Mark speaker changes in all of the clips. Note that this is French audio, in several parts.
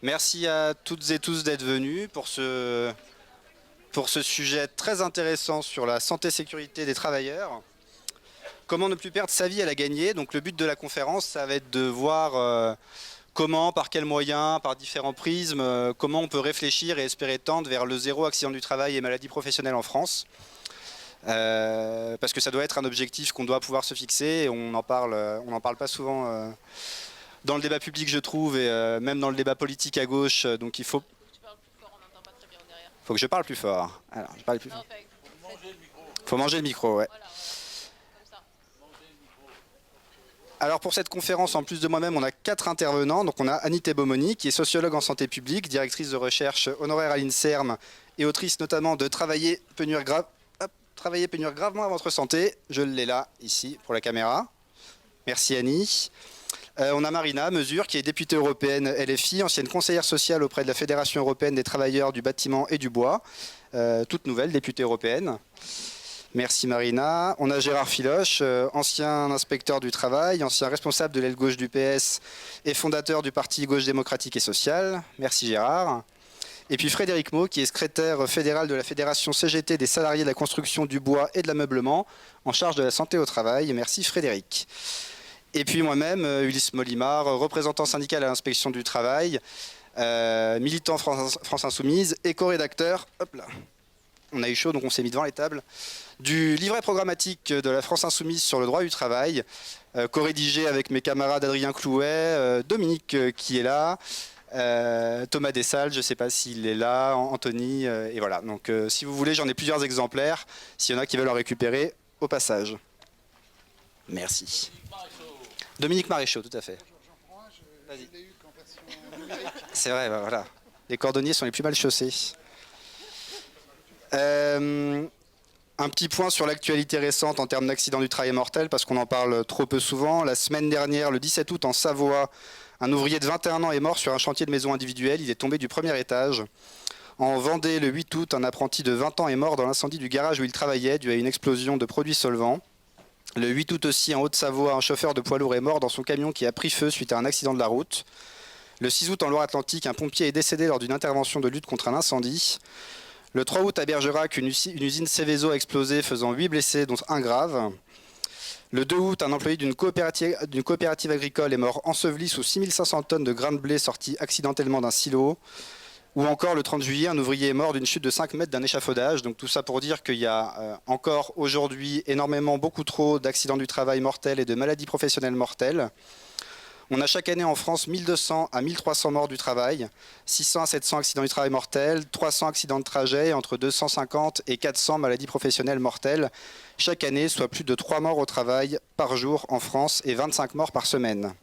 Speaker 1: Merci à toutes et tous d'être venus pour ce sujet très intéressant sur la santé-sécurité des travailleurs. Comment ne plus perdre sa vie à la gagner. Donc le but de la conférence, ça va être de voir comment, par quels moyens, par différents prismes, comment on peut réfléchir et espérer tendre vers le zéro accident du travail et maladie professionnelle en France. Parce que ça doit être un objectif qu'on doit pouvoir se fixer et on n'en parle pas souvent dans le débat public, je trouve, et même dans le débat politique à gauche. Donc il faut...
Speaker 2: Tu parles plus fort, on n'entend pas très bien derrière.
Speaker 1: Faut que je parle plus fort. Alors, je parle plus
Speaker 2: Non,
Speaker 1: fort.
Speaker 2: fait,
Speaker 1: Faut manger le micro, ouais.
Speaker 2: voilà, comme ça.
Speaker 1: Alors pour cette conférence, en plus de moi-même, on a 4 intervenants. Donc on a Annie Thébomoni, qui est sociologue en santé publique, directrice de recherche honoraire à l'INSERM et autrice notamment de Travailler peut nuire gravement à votre santé. Je l'ai là, ici, pour la caméra. Merci Annie. On a Marina Mesure, qui est députée européenne LFI, ancienne conseillère sociale auprès de la Fédération européenne des travailleurs du bâtiment et du bois, toute nouvelle députée européenne. Merci Marina. On a Gérard Filoche, ancien inspecteur du travail, ancien responsable de l'aile gauche du PS et fondateur du parti Gauche démocratique et sociale. Merci Gérard. Et puis Frédéric Mau, qui est secrétaire fédéral de la Fédération CGT des salariés de la construction du bois et de l'ameublement, en charge de la santé au travail. Merci Frédéric. Et puis moi-même, Ulysse Molimar, représentant syndical à l'inspection du travail, militant France Insoumise, éco-rédacteur, hop là, on a eu chaud donc on s'est mis devant les tables, du livret programmatique de la France Insoumise sur le droit du travail, co-rédigé avec mes camarades Adrien Clouet, Dominique qui est là, Thomas Dessalles, je ne sais pas s'il est là, Anthony, et voilà. Donc si vous voulez, j'en ai plusieurs exemplaires, s'il y en a qui veulent en récupérer, au passage. Merci. Dominique Maréchaux, tout à fait. Vas-y. C'est vrai, bah voilà. Les cordonniers sont les plus mal chaussés. Un petit point sur l'actualité récente en termes d'accidents du travail mortel, parce qu'on en parle trop peu souvent. La semaine dernière, le 17 août, en Savoie, un ouvrier de 21 ans est mort sur un chantier de maison individuelle. Il est tombé du premier étage. En Vendée, le 8 août, un apprenti de 20 ans est mort dans l'incendie du garage où il travaillait, dû à une explosion de produits solvants. Le 8 août aussi, en Haute-Savoie, un chauffeur de poids lourd est mort dans son camion qui a pris feu suite à un accident de la route. Le 6 août, en Loire-Atlantique, un pompier est décédé lors d'une intervention de lutte contre un incendie. Le 3 août, à Bergerac, une usine Céveso a explosé, faisant 8 blessés, dont un grave. Le 2 août, un employé d'une coopérative agricole est mort enseveli sous 6500 tonnes de grains de blé sortis accidentellement d'un silo. Ou encore, le 30 juillet, un ouvrier est mort d'une chute de 5 mètres d'un échafaudage. Donc tout ça pour dire qu'il y a encore aujourd'hui beaucoup trop d'accidents du travail mortels et de maladies professionnelles mortelles. On a chaque année en France 1200 à 1300 morts du travail, 600 à 700 accidents du travail mortels, 300 accidents de trajet, entre 250 et 400 maladies professionnelles mortelles chaque année, soit plus de 3 morts au travail par jour en France et 25 morts par semaine.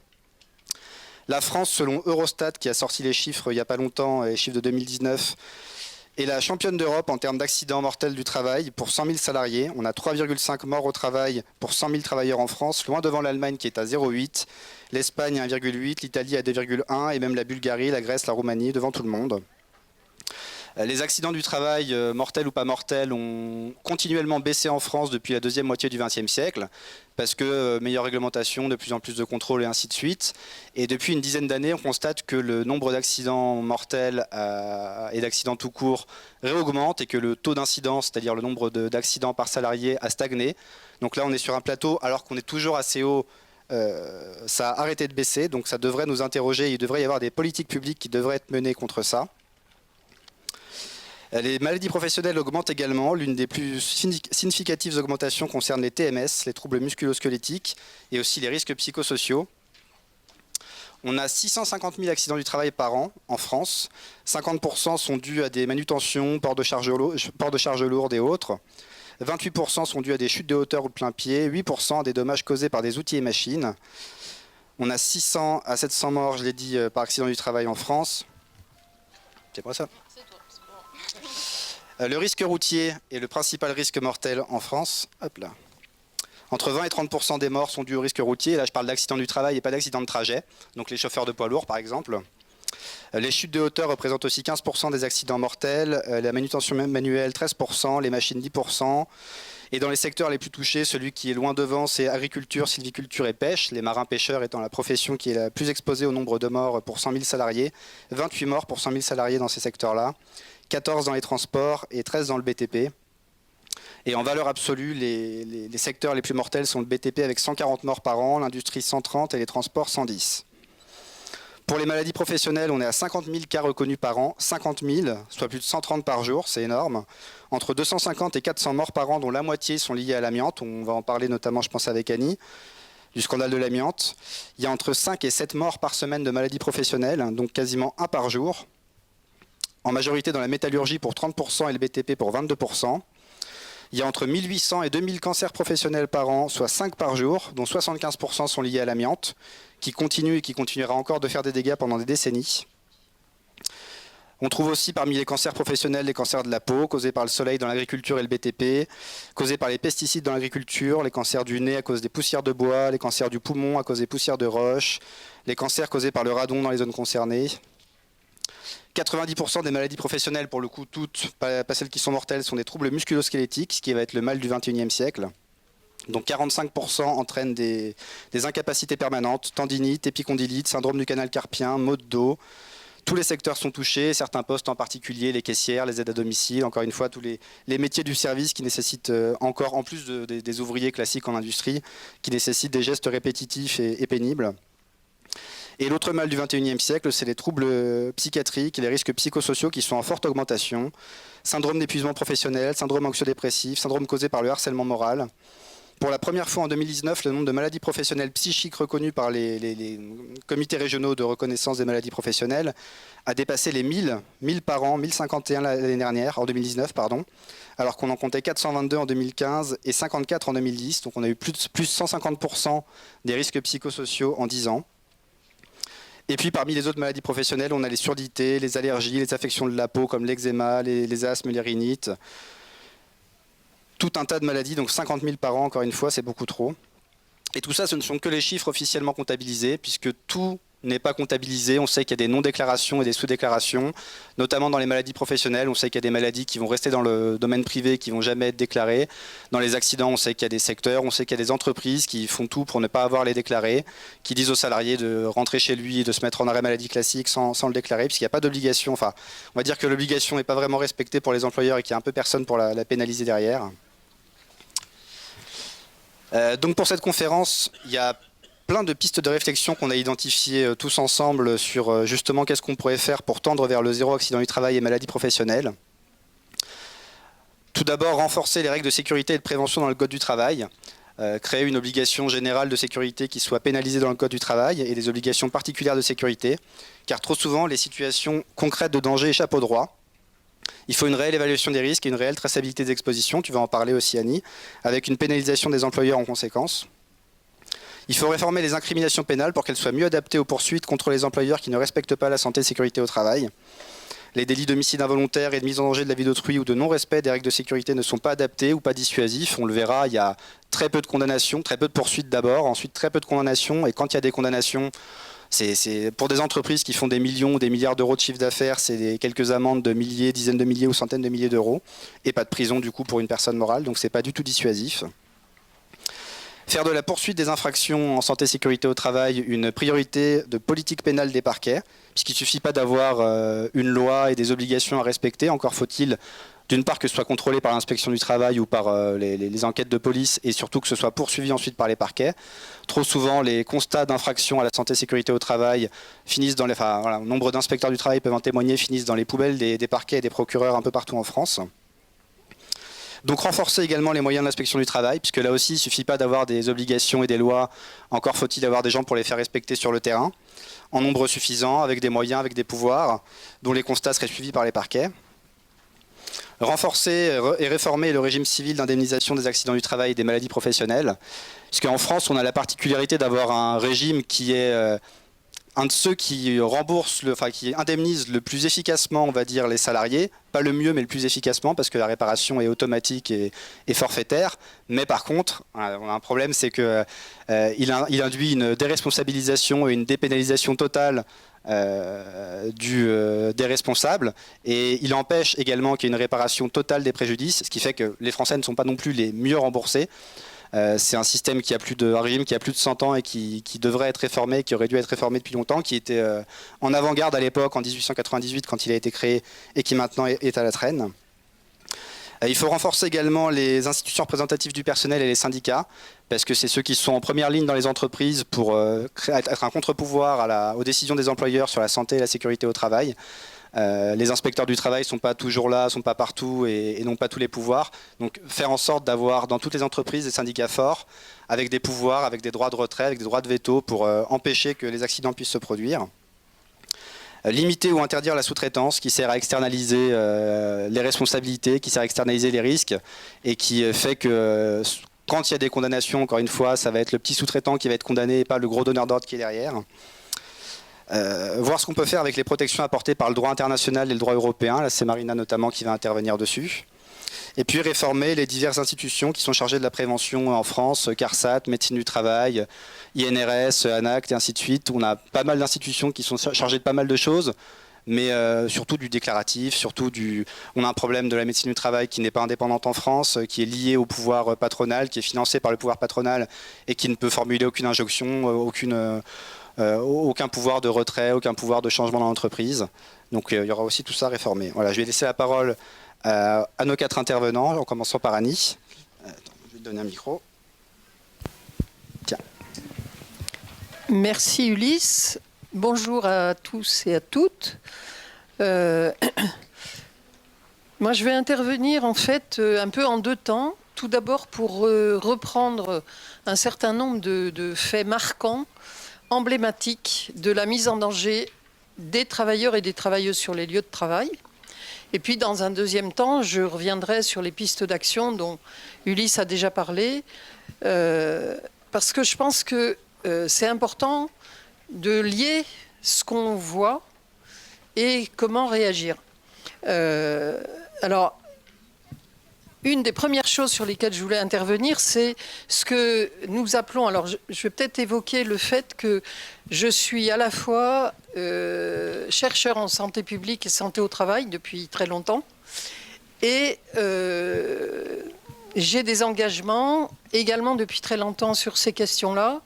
Speaker 1: La France, selon Eurostat, qui a sorti les chiffres il n'y a pas longtemps, les chiffres de 2019, est la championne d'Europe en termes d'accidents mortels du travail pour 100 000 salariés. On a 3,5 morts au travail pour 100 000 travailleurs en France, loin devant l'Allemagne qui est à 0,8, l'Espagne à 1,8, l'Italie à 2,1 et même la Bulgarie, la Grèce, la Roumanie devant tout le monde. Les accidents du travail, mortels ou pas mortels, ont continuellement baissé en France depuis la deuxième moitié du XXe siècle, parce que meilleure réglementation, de plus en plus de contrôles et ainsi de suite. Et depuis une dizaine d'années, on constate que le nombre d'accidents mortels et d'accidents tout court réaugmente et que le taux d'incidence, c'est-à-dire le nombre d'accidents par salarié, a stagné. Donc là, on est sur un plateau, alors qu'on est toujours assez haut. Ça a arrêté de baisser, donc ça devrait nous interroger. Il devrait y avoir des politiques publiques qui devraient être menées contre ça. Les maladies professionnelles augmentent également. L'une des plus significatives augmentations concerne les TMS, les troubles musculo-squelettiques, et aussi les risques psychosociaux. On a 650 000 accidents du travail par an en France. 50% sont dus à des manutentions, port de charges lourdes et autres. 28% sont dus à des chutes de hauteur ou de plein pied. 8% à des dommages causés par des outils et machines. On a 600 à 700 morts, je l'ai dit, par accident du travail en France. C'est quoi ça ? Le risque routier est le principal risque mortel en France. Hop là. Entre 20 et 30% des morts sont dus au risque routier. Là, je parle d'accidents du travail et pas d'accidents de trajet. Donc les chauffeurs de poids lourds, par exemple. Les chutes de hauteur représentent aussi 15% des accidents mortels. La manutention manuelle, 13%. Les machines, 10%. Et dans les secteurs les plus touchés, celui qui est loin devant, c'est agriculture, sylviculture et pêche, les marins-pêcheurs étant la profession qui est la plus exposée au nombre de morts pour 100 000 salariés, 28 morts pour 100 000 salariés dans ces secteurs-là, 14 dans les transports et 13 dans le BTP. Et en valeur absolue, les secteurs les plus mortels sont le BTP avec 140 morts par an, l'industrie 130 et les transports 110. Pour les maladies professionnelles, on est à 50 000 cas reconnus par an, 50 000, soit plus de 130 par jour, c'est énorme. Entre 250 et 400 morts par an, dont la moitié sont liées à l'amiante. On va en parler notamment, je pense, avec Annie, du scandale de l'amiante. Il y a entre 5 et 7 morts par semaine de maladies professionnelles, donc quasiment un par jour. En majorité dans la métallurgie pour 30% et le BTP pour 22%. Il y a entre 1800 et 2000 cancers professionnels par an, soit 5 par jour, dont 75% sont liés à l'amiante, qui continue et qui continuera encore de faire des dégâts pendant des décennies. On trouve aussi parmi les cancers professionnels les cancers de la peau, causés par le soleil dans l'agriculture et le BTP, causés par les pesticides dans l'agriculture, les cancers du nez à cause des poussières de bois, les cancers du poumon à cause des poussières de roche, les cancers causés par le radon dans les zones concernées. 90% des maladies professionnelles, pour le coup toutes, pas celles qui sont mortelles, sont des troubles musculo-squelettiques, ce qui va être le mal du XXIe siècle. Donc 45% entraînent des incapacités permanentes, tendinite, épicondylite, syndrome du canal carpien, maux de dos. Tous les secteurs sont touchés, certains postes en particulier, les caissières, les aides à domicile, encore une fois, tous les métiers du service qui nécessitent encore, en plus des ouvriers classiques en industrie, qui nécessitent des gestes répétitifs et pénibles. Et l'autre mal du XXIe siècle, c'est les troubles psychiatriques et les risques psychosociaux qui sont en forte augmentation. Syndrome d'épuisement professionnel, syndrome anxio-dépressif, syndrome causé par le harcèlement moral. Pour la première fois en 2019, le nombre de maladies professionnelles psychiques reconnues par les comités régionaux de reconnaissance des maladies professionnelles a dépassé les 1000 par an, 1051 l'année dernière, en 2019, pardon, alors qu'on en comptait 422 en 2015 et 54 en 2010. Donc on a eu plus 150% des risques psychosociaux en 10 ans. Et puis parmi les autres maladies professionnelles, on a les surdités, les allergies, les affections de la peau comme l'eczéma, les asthmes, les rhinites. Tout un tas de maladies, donc 50 000 par an, encore une fois, c'est beaucoup trop. Et tout ça, ce ne sont que les chiffres officiellement comptabilisés, puisque tout n'est pas comptabilisé. On sait qu'il y a des non-déclarations et des sous-déclarations, notamment dans les maladies professionnelles. On sait qu'il y a des maladies qui vont rester dans le domaine privé, qui vont jamais être déclarées. Dans les accidents, on sait qu'il y a des secteurs, on sait qu'il y a des entreprises qui font tout pour ne pas avoir les déclarés, qui disent aux salariés de rentrer chez lui et de se mettre en arrêt maladie classique sans le déclarer, puisqu'il n'y a pas d'obligation. Enfin, on va dire que l'obligation n'est pas vraiment respectée pour les employeurs et qu'il n'y a un peu personne pour la pénaliser derrière. Donc pour cette conférence, il y a plein de pistes de réflexion qu'on a identifiées tous ensemble sur justement qu'est-ce qu'on pourrait faire pour tendre vers le zéro accident du travail et maladie professionnelle. Tout d'abord, renforcer les règles de sécurité et de prévention dans le Code du travail, créer une obligation générale de sécurité qui soit pénalisée dans le Code du travail et des obligations particulières de sécurité, car trop souvent les situations concrètes de danger échappent au droit. Il faut une réelle évaluation des risques et une réelle traçabilité des expositions, tu vas en parler aussi Annie, avec une pénalisation des employeurs en conséquence. Il faut réformer les incriminations pénales pour qu'elles soient mieux adaptées aux poursuites contre les employeurs qui ne respectent pas la santé et sécurité au travail. Les délits d'homicide involontaire et de mise en danger de la vie d'autrui ou de non-respect des règles de sécurité ne sont pas adaptés ou pas dissuasifs. On le verra, il y a très peu de condamnations, très peu de poursuites d'abord, ensuite très peu de condamnations. Et quand il y a des condamnations, c'est pour des entreprises qui font des millions ou des milliards d'euros de chiffre d'affaires, c'est quelques amendes de milliers, dizaines de milliers ou centaines de milliers d'euros. Et pas de prison du coup pour une personne morale, donc c'est pas du tout dissuasif. Faire de la poursuite des infractions en santé et sécurité au travail une priorité de politique pénale des parquets, puisqu'il ne suffit pas d'avoir une loi et des obligations à respecter, encore faut-il d'une part que ce soit contrôlé par l'inspection du travail ou par les enquêtes de police et surtout que ce soit poursuivi ensuite par les parquets. Trop souvent, les constats d'infraction à la santé et sécurité au travail finissent dans les... Enfin, voilà, nombre d'inspecteurs du travail peuvent en témoigner, finissent dans les poubelles des parquets et des procureurs un peu partout en France. Donc renforcer également les moyens de l'inspection du travail, puisque là aussi, il ne suffit pas d'avoir des obligations et des lois, encore faut-il avoir des gens pour les faire respecter sur le terrain, en nombre suffisant, avec des moyens, avec des pouvoirs, dont les constats seraient suivis par les parquets. Renforcer et réformer le régime civil d'indemnisation des accidents du travail et des maladies professionnelles, puisqu'en France, on a la particularité d'avoir un régime qui est un de ceux qui rembourse, qui indemnise le plus efficacement, on va dire, les salariés. Pas le mieux, mais le plus efficacement, parce que la réparation est automatique et forfaitaire. Mais par contre, on a un problème, c'est qu'il induit une déresponsabilisation et une dépénalisation totale des responsables, et il empêche également qu'il y ait une réparation totale des préjudices, ce qui fait que les Français ne sont pas non plus les mieux remboursés. C'est un système un régime qui a plus de 100 ans et qui devrait être réformé, qui aurait dû être réformé depuis longtemps, qui était en avant-garde à l'époque, en 1898, quand il a été créé, et qui maintenant est à la traîne. Il faut renforcer également les institutions représentatives du personnel et les syndicats, parce que c'est ceux qui sont en première ligne dans les entreprises pour être un contre-pouvoir aux décisions des employeurs sur la santé et la sécurité au travail. Les inspecteurs du travail ne sont pas toujours là, ne sont pas partout et n'ont pas tous les pouvoirs. Donc faire en sorte d'avoir dans toutes les entreprises des syndicats forts, avec des pouvoirs, avec des droits de retrait, avec des droits de veto pour empêcher que les accidents puissent se produire. Limiter ou interdire la sous-traitance qui sert à externaliser les responsabilités, qui sert à externaliser les risques et qui fait que quand il y a des condamnations, encore une fois, ça va être le petit sous-traitant qui va être condamné et pas le gros donneur d'ordre qui est derrière. Voir ce qu'on peut faire avec les protections apportées par le droit international et le droit européen. Là, c'est Marina notamment qui va intervenir dessus. Et puis réformer les diverses institutions qui sont chargées de la prévention en France, CARSAT, Médecine du Travail, INRS, ANACT et ainsi de suite. On a pas mal d'institutions qui sont chargées de pas mal de choses, mais surtout du déclaratif, on a un problème de la médecine du travail qui n'est pas indépendante en France, qui est lié au pouvoir patronal, qui est financé par le pouvoir patronal et qui ne peut formuler aucune injonction, aucun pouvoir de retrait, aucun pouvoir de changement dans l'entreprise. Donc il y aura aussi tout ça réformé. Voilà, je vais laisser la parole à nos 4 intervenants, en commençant par Annie. Attends, je vais te donner un micro. Tiens.
Speaker 3: Merci Ulysse. Bonjour à tous et à toutes. Moi, je vais intervenir en fait un peu en 2 temps. Tout d'abord pour reprendre un certain nombre de faits marquants, emblématiques de la mise en danger des travailleurs et des travailleuses sur les lieux de travail. Et puis, dans un deuxième temps, je reviendrai sur les pistes d'action dont Ulysse a déjà parlé, parce que je pense que c'est important de lier ce qu'on voit et comment réagir. Alors, une des premières choses sur lesquelles je voulais intervenir, c'est ce que nous appelons... Alors, je vais peut-être évoquer le fait que je suis à la fois chercheur en santé publique et santé au travail depuis très longtemps. Et j'ai des engagements également depuis très longtemps sur ces questions-là,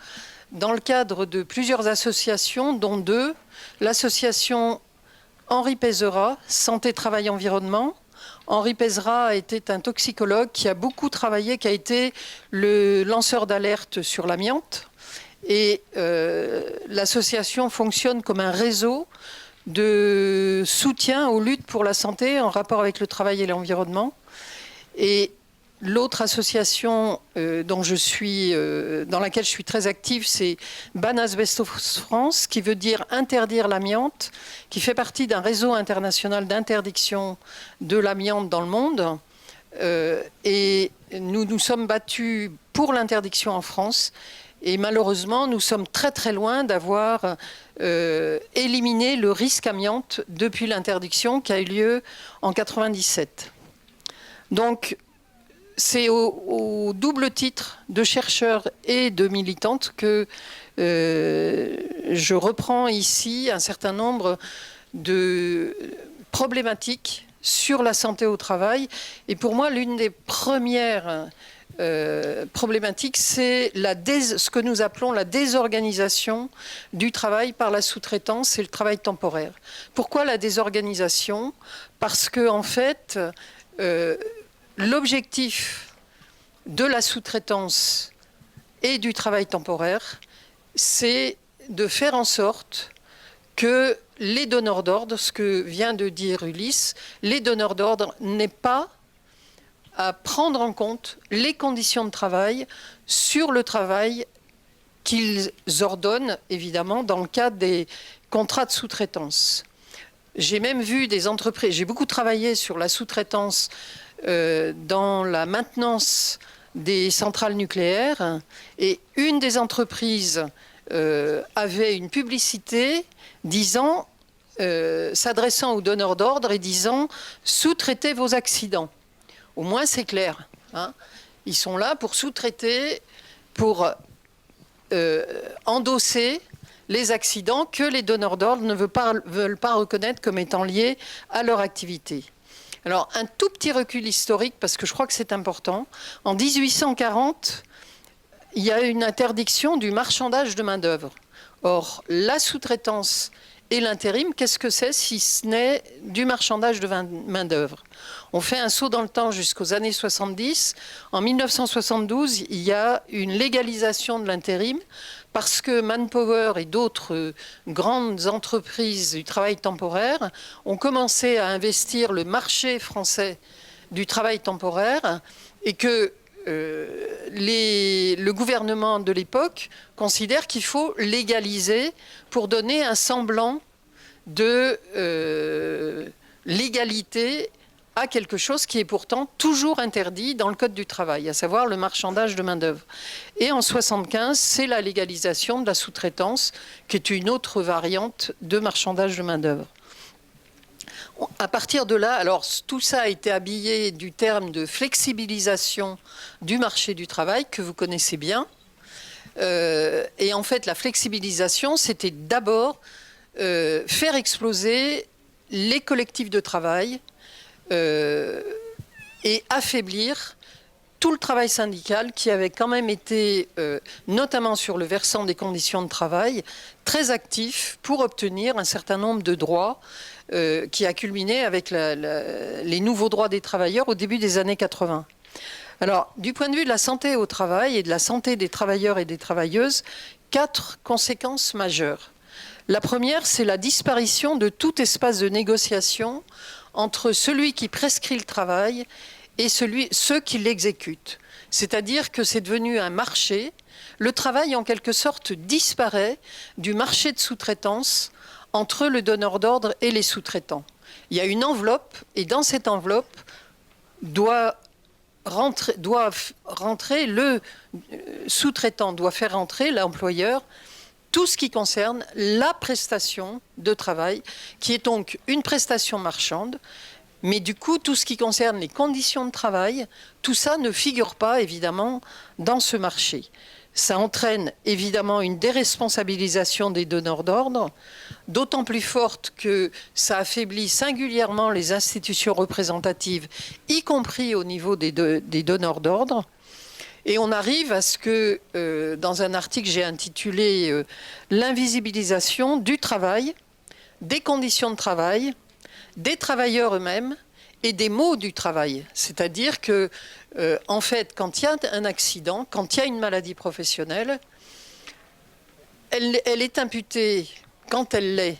Speaker 3: dans le cadre de plusieurs associations, dont 2. L'association Henri Pézera, Santé, Travail, Environnement. Henri Pézera était un toxicologue qui a beaucoup travaillé, qui a été le lanceur d'alerte sur l'amiante. Et l'association fonctionne comme un réseau de soutien aux luttes pour la santé en rapport avec le travail et l'environnement. Et l'autre association dans laquelle je suis très active, c'est Ban Asbestos France, qui veut dire interdire l'amiante, qui fait partie d'un réseau international d'interdiction de l'amiante dans le monde. Et nous nous sommes battus pour l'interdiction en France. Et malheureusement, nous sommes très très loin d'avoir éliminé le risque amiante depuis l'interdiction qui a eu lieu en 1997. Donc, c'est au double titre de chercheur et de militante que je reprends ici un certain nombre de problématiques sur la santé au travail. Et pour moi, l'une des premières problématiques, c'est ce que nous appelons la désorganisation du travail par la sous-traitance et le travail temporaire. Pourquoi la désorganisation ? Parce que, en fait, l'objectif de la sous-traitance et du travail temporaire, c'est de faire en sorte que les donneurs d'ordre, ce que vient de dire Ulysse, les donneurs d'ordre n'aient pas à prendre en compte les conditions de travail sur le travail qu'ils ordonnent, évidemment, dans le cadre des contrats de sous-traitance. J'ai même vu des entreprises, j'ai beaucoup travaillé sur la sous-traitance dans la maintenance des centrales nucléaires, et une des entreprises avait une publicité disant, s'adressant aux donneurs d'ordre et disant « sous-traitez vos accidents ». Au moins c'est clair, hein. Ils sont là pour sous-traiter, pour endosser les accidents que les donneurs d'ordre ne veulent pas reconnaître comme étant liés à leur activité. Alors, un tout petit recul historique, parce que je crois que c'est important. En 1840, il y a une interdiction du marchandage de main-d'œuvre. Or, la sous-traitance et l'intérim, qu'est-ce que c'est si ce n'est du marchandage de main-d'œuvre? On fait un saut dans le temps jusqu'aux années 70. En 1972, il y a une légalisation de l'intérim parce que Manpower et d'autres grandes entreprises du travail temporaire ont commencé à investir le marché français du travail temporaire et que le gouvernement de l'époque considère qu'il faut légaliser pour donner un semblant de légalité à quelque chose qui est pourtant toujours interdit dans le Code du travail, à savoir le marchandage de main-d'œuvre. Et en 1975, c'est la légalisation de la sous-traitance, qui est une autre variante de marchandage de main-d'œuvre. À partir de là, alors tout ça a été habillé du terme de flexibilisation du marché du travail, que vous connaissez bien. Et en fait, la flexibilisation, c'était d'abord faire exploser les collectifs de travail, et affaiblir tout le travail syndical qui avait quand même été, notamment sur le versant des conditions de travail, très actif pour obtenir un certain nombre de droits qui a culminé avec les nouveaux droits des travailleurs au début des années 80. Alors, du point de vue de la santé au travail et de la santé des travailleurs et des travailleuses, 4 conséquences majeures. La première, c'est la disparition de tout espace de négociation entre celui qui prescrit le travail et ceux qui l'exécutent. C'est-à-dire que c'est devenu un marché. Le travail, en quelque sorte, disparaît du marché de sous-traitance entre le donneur d'ordre et les sous-traitants. Il y a une enveloppe, et dans cette enveloppe doit rentrer le sous-traitant, doit faire rentrer l'employeur, tout ce qui concerne la prestation de travail, qui est donc une prestation marchande. Mais du coup, tout ce qui concerne les conditions de travail, tout ça ne figure pas, évidemment, dans ce marché. Ça entraîne, évidemment, une déresponsabilisation des donneurs d'ordre, d'autant plus forte que ça affaiblit singulièrement les institutions représentatives, y compris au niveau des donneurs d'ordre. Et on arrive à ce que, dans un article que j'ai intitulé « L'invisibilisation du travail, des conditions de travail, des travailleurs eux-mêmes et des maux du travail ». C'est-à-dire que, en fait, quand il y a un accident, quand il y a une maladie professionnelle, elle est imputée, quand elle l'est,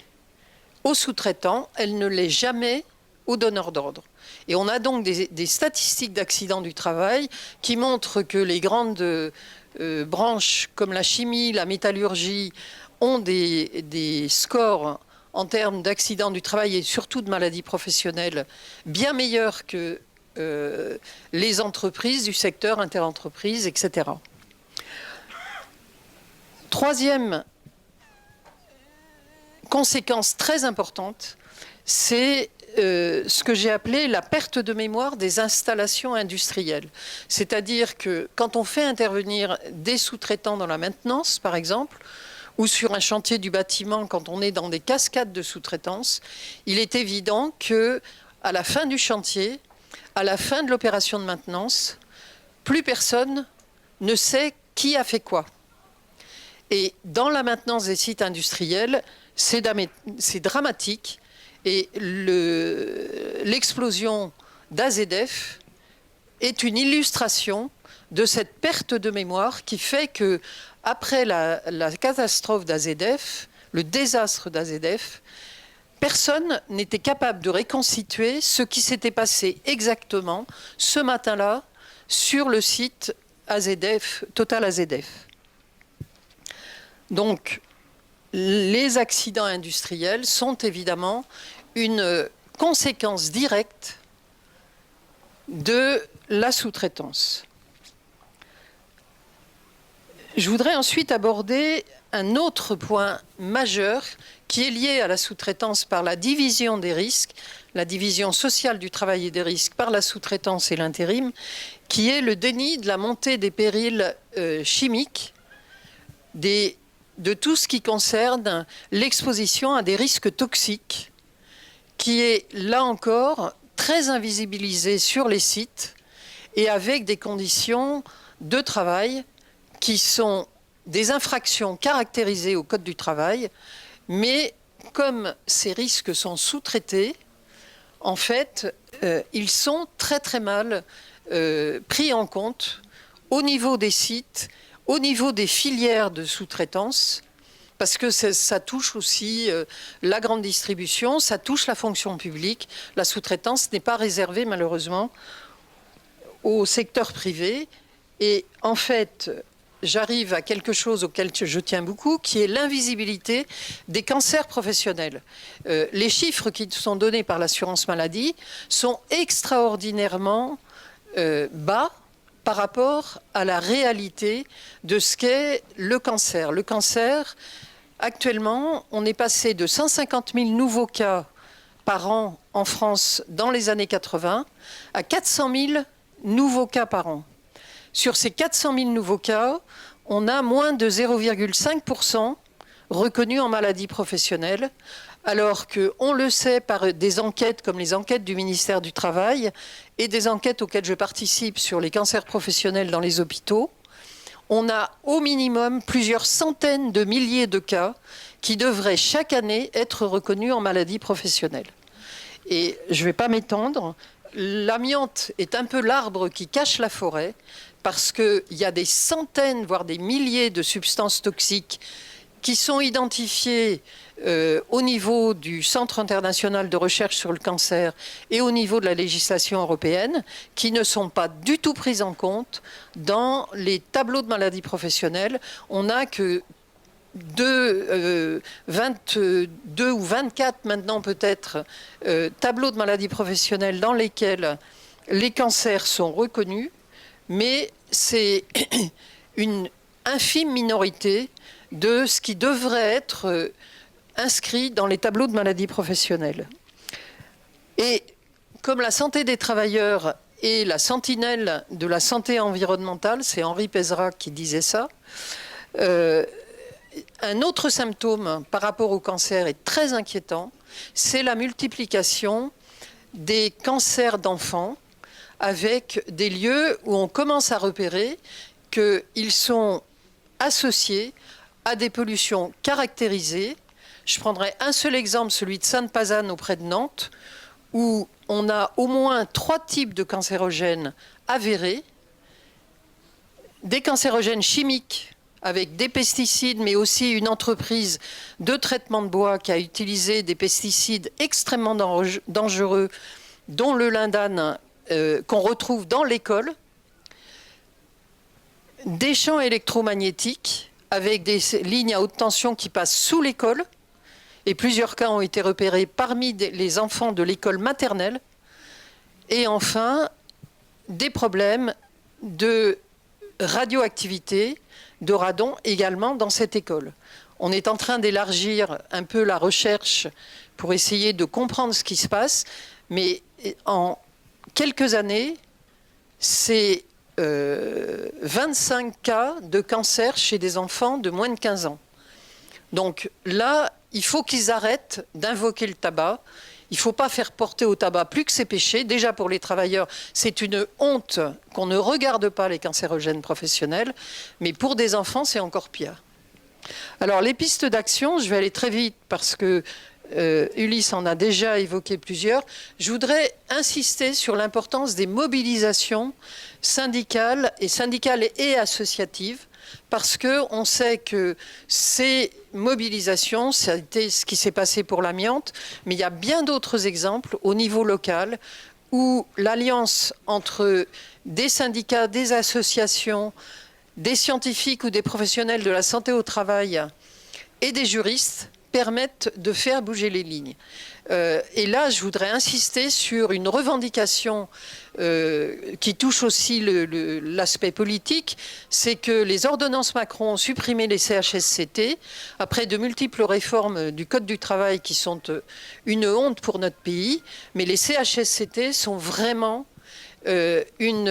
Speaker 3: au sous-traitant, elle ne l'est jamais au donneur d'ordre. Et on a donc des statistiques d'accidents du travail qui montrent que les grandes branches comme la chimie, la métallurgie ont des scores en termes d'accidents du travail et surtout de maladies professionnelles bien meilleurs que les entreprises du secteur interentreprises, etc. Troisième conséquence très importante, c'est ce que j'ai appelé la perte de mémoire des installations industrielles. C'est-à-dire que quand on fait intervenir des sous-traitants dans la maintenance, par exemple, ou sur un chantier du bâtiment, quand on est dans des cascades de sous-traitance, il est évident qu'à la fin du chantier, à la fin de l'opération de maintenance, plus personne ne sait qui a fait quoi. Et dans la maintenance des sites industriels, c'est dramatique. Et l'explosion d'AZF est une illustration de cette perte de mémoire qui fait que, après la catastrophe d'AZF, le désastre d'AZF, personne n'était capable de reconstituer ce qui s'était passé exactement ce matin-là sur le site AZF, Total AZF. Donc, les accidents industriels sont évidemment une conséquence directe de la sous-traitance. Je voudrais ensuite aborder un autre point majeur qui est lié à la sous-traitance par la division des risques, la division sociale du travail et des risques par la sous-traitance et l'intérim, qui est le déni de la montée des périls chimiques, des de tout ce qui concerne l'exposition à des risques toxiques, qui est là encore très invisibilisé sur les sites et avec des conditions de travail qui sont des infractions caractérisées au Code du travail, mais comme ces risques sont sous-traités, en fait, ils sont très très mal pris en compte au niveau des sites, au niveau des filières de sous-traitance, parce que ça touche aussi la grande distribution, ça touche la fonction publique. La sous-traitance n'est pas réservée malheureusement au secteur privé. Et en fait, j'arrive à quelque chose auquel je tiens beaucoup, qui est l'invisibilité des cancers professionnels. Les chiffres qui sont donnés par l'assurance maladie sont extraordinairement bas par rapport à la réalité de ce qu'est le cancer. Le cancer, actuellement, on est passé de 150 000 nouveaux cas par an en France dans les années 80 à 400 000 nouveaux cas par an. Sur ces 400 000 nouveaux cas, on a moins de 0,5% reconnus en maladie professionnelle, alors qu'on le sait par des enquêtes comme les enquêtes du ministère du Travail et des enquêtes auxquelles je participe sur les cancers professionnels dans les hôpitaux, on a au minimum plusieurs centaines de milliers de cas qui devraient chaque année être reconnus en maladie professionnelle. Et je ne vais pas m'étendre, l'amiante est un peu l'arbre qui cache la forêt, parce qu'il y a des centaines, voire des milliers de substances toxiques qui sont identifiées au niveau du Centre international de recherche sur le cancer et au niveau de la législation européenne, qui ne sont pas du tout prises en compte dans les tableaux de maladies professionnelles. On n'a que 22 ou 24 maintenant peut-être tableaux de maladies professionnelles dans lesquels les cancers sont reconnus, mais c'est une infime minorité de ce qui devrait être inscrit dans les tableaux de maladies professionnelles. Et comme la santé des travailleurs est la sentinelle de la santé environnementale, c'est Henri Pézra qui disait ça, un autre symptôme par rapport au cancer est très inquiétant, c'est la multiplication des cancers d'enfants, avec des lieux où on commence à repérer qu'ils sont associés à des pollutions caractérisées. Je prendrai un seul exemple, celui de Sainte-Pazanne auprès de Nantes, où on a au moins 3 types de cancérogènes avérés, des cancérogènes chimiques avec des pesticides, mais aussi une entreprise de traitement de bois qui a utilisé des pesticides extrêmement dangereux, dont le lindane, qu'on retrouve dans l'école, des champs électromagnétiques avec des lignes à haute tension qui passent sous l'école, et plusieurs cas ont été repérés parmi les enfants de l'école maternelle, et enfin des problèmes de radioactivité, de radon également dans cette école. On est en train d'élargir un peu la recherche pour essayer de comprendre ce qui se passe, mais en quelques années, c'est 25 cas de cancer chez des enfants de moins de 15 ans. Donc là, il faut qu'ils arrêtent d'invoquer le tabac. Il ne faut pas faire porter au tabac plus que ses péchés. Déjà pour les travailleurs, c'est une honte qu'on ne regarde pas les cancérogènes professionnels. Mais pour des enfants, c'est encore pire. Alors les pistes d'action, je vais aller très vite parce que Ulysse en a déjà évoqué plusieurs. Je voudrais insister sur l'importance des mobilisations syndicales et associatives, parce qu'on sait que ces mobilisations, ça a été ce qui s'est passé pour l'amiante, mais il y a bien d'autres exemples au niveau local où l'alliance entre des syndicats, des associations, des scientifiques ou des professionnels de la santé au travail et des juristes permettent de faire bouger les lignes. Et là, je voudrais insister sur une revendication qui touche aussi l'aspect politique, c'est que les ordonnances Macron ont supprimé les CHSCT après de multiples réformes du Code du travail qui sont une honte pour notre pays, mais les CHSCT sont vraiment une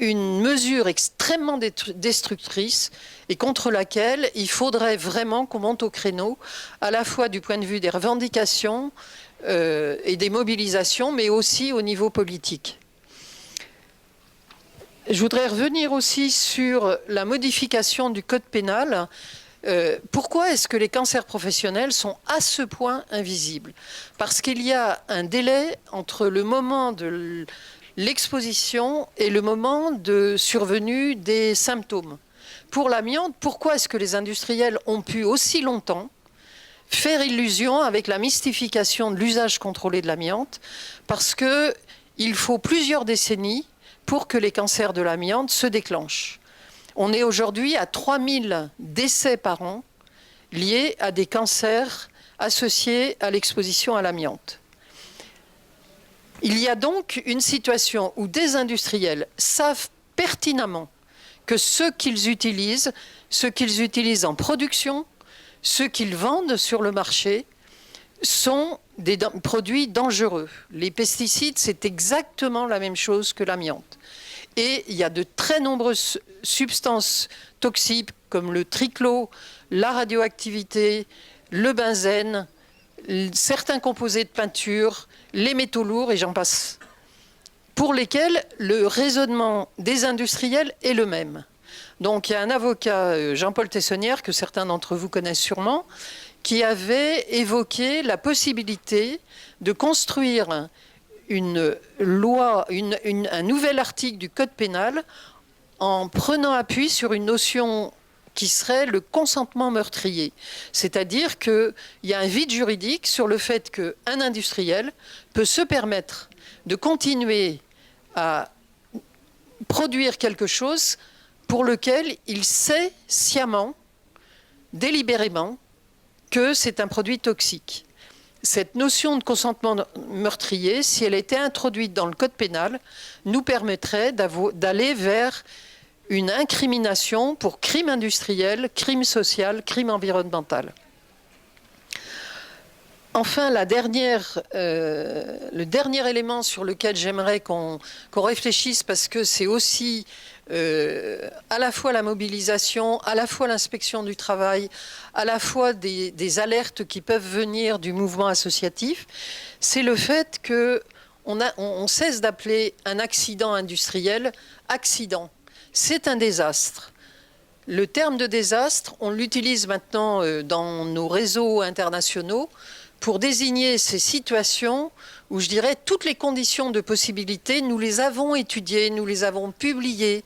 Speaker 3: une mesure extrêmement destructrice et contre laquelle il faudrait vraiment qu'on monte au créneau, à la fois du point de vue des revendications et des mobilisations, mais aussi au niveau politique. Je voudrais revenir aussi sur la modification du code pénal. Pourquoi est-ce que les cancers professionnels sont à ce point invisibles? Parce qu'il y a un délai entre le moment de l'exposition et le moment de survenue des symptômes. Pour l'amiante, pourquoi est-ce que les industriels ont pu aussi longtemps faire illusion avec la mystification de l'usage contrôlé de l'amiante? Parce qu'il faut plusieurs décennies pour que les cancers de l'amiante se déclenchent. On est aujourd'hui à 3000 décès par an liés à des cancers associés à l'exposition à l'amiante. Il y a donc une situation où des industriels savent pertinemment que ce qu'ils utilisent en production, ce qu'ils vendent sur le marché, sont des produits dangereux. Les pesticides, c'est exactement la même chose que l'amiante. Et il y a de très nombreuses substances toxiques comme le triclo, la radioactivité, le benzène, certains composés de peinture, les métaux lourds et j'en passe, pour lesquels le raisonnement des industriels est le même. Donc il y a un avocat, Jean-Paul Tessonnière, que certains d'entre vous connaissent sûrement, qui avait évoqué la possibilité de construire une loi, un nouvel article du Code pénal en prenant appui sur une notion qui serait le consentement meurtrier. C'est-à-dire qu'il y a un vide juridique sur le fait qu'un industriel peut se permettre de continuer à produire quelque chose pour lequel il sait sciemment, délibérément, que c'est un produit toxique. Cette notion de consentement meurtrier, si elle était introduite dans le Code pénal, nous permettrait d'aller vers une incrimination pour crime industriel, crime social, crime environnemental. Enfin, le dernier élément sur lequel j'aimerais qu'on réfléchisse, parce que c'est aussi à la fois la mobilisation, à la fois l'inspection du travail, à la fois des alertes qui peuvent venir du mouvement associatif, c'est le fait qu'on cesse d'appeler un accident industriel accident. C'est un désastre. Le terme de désastre, on l'utilise maintenant dans nos réseaux internationaux pour désigner ces situations où, je dirais, toutes les conditions de possibilité, nous les avons étudiées, nous les avons publiées.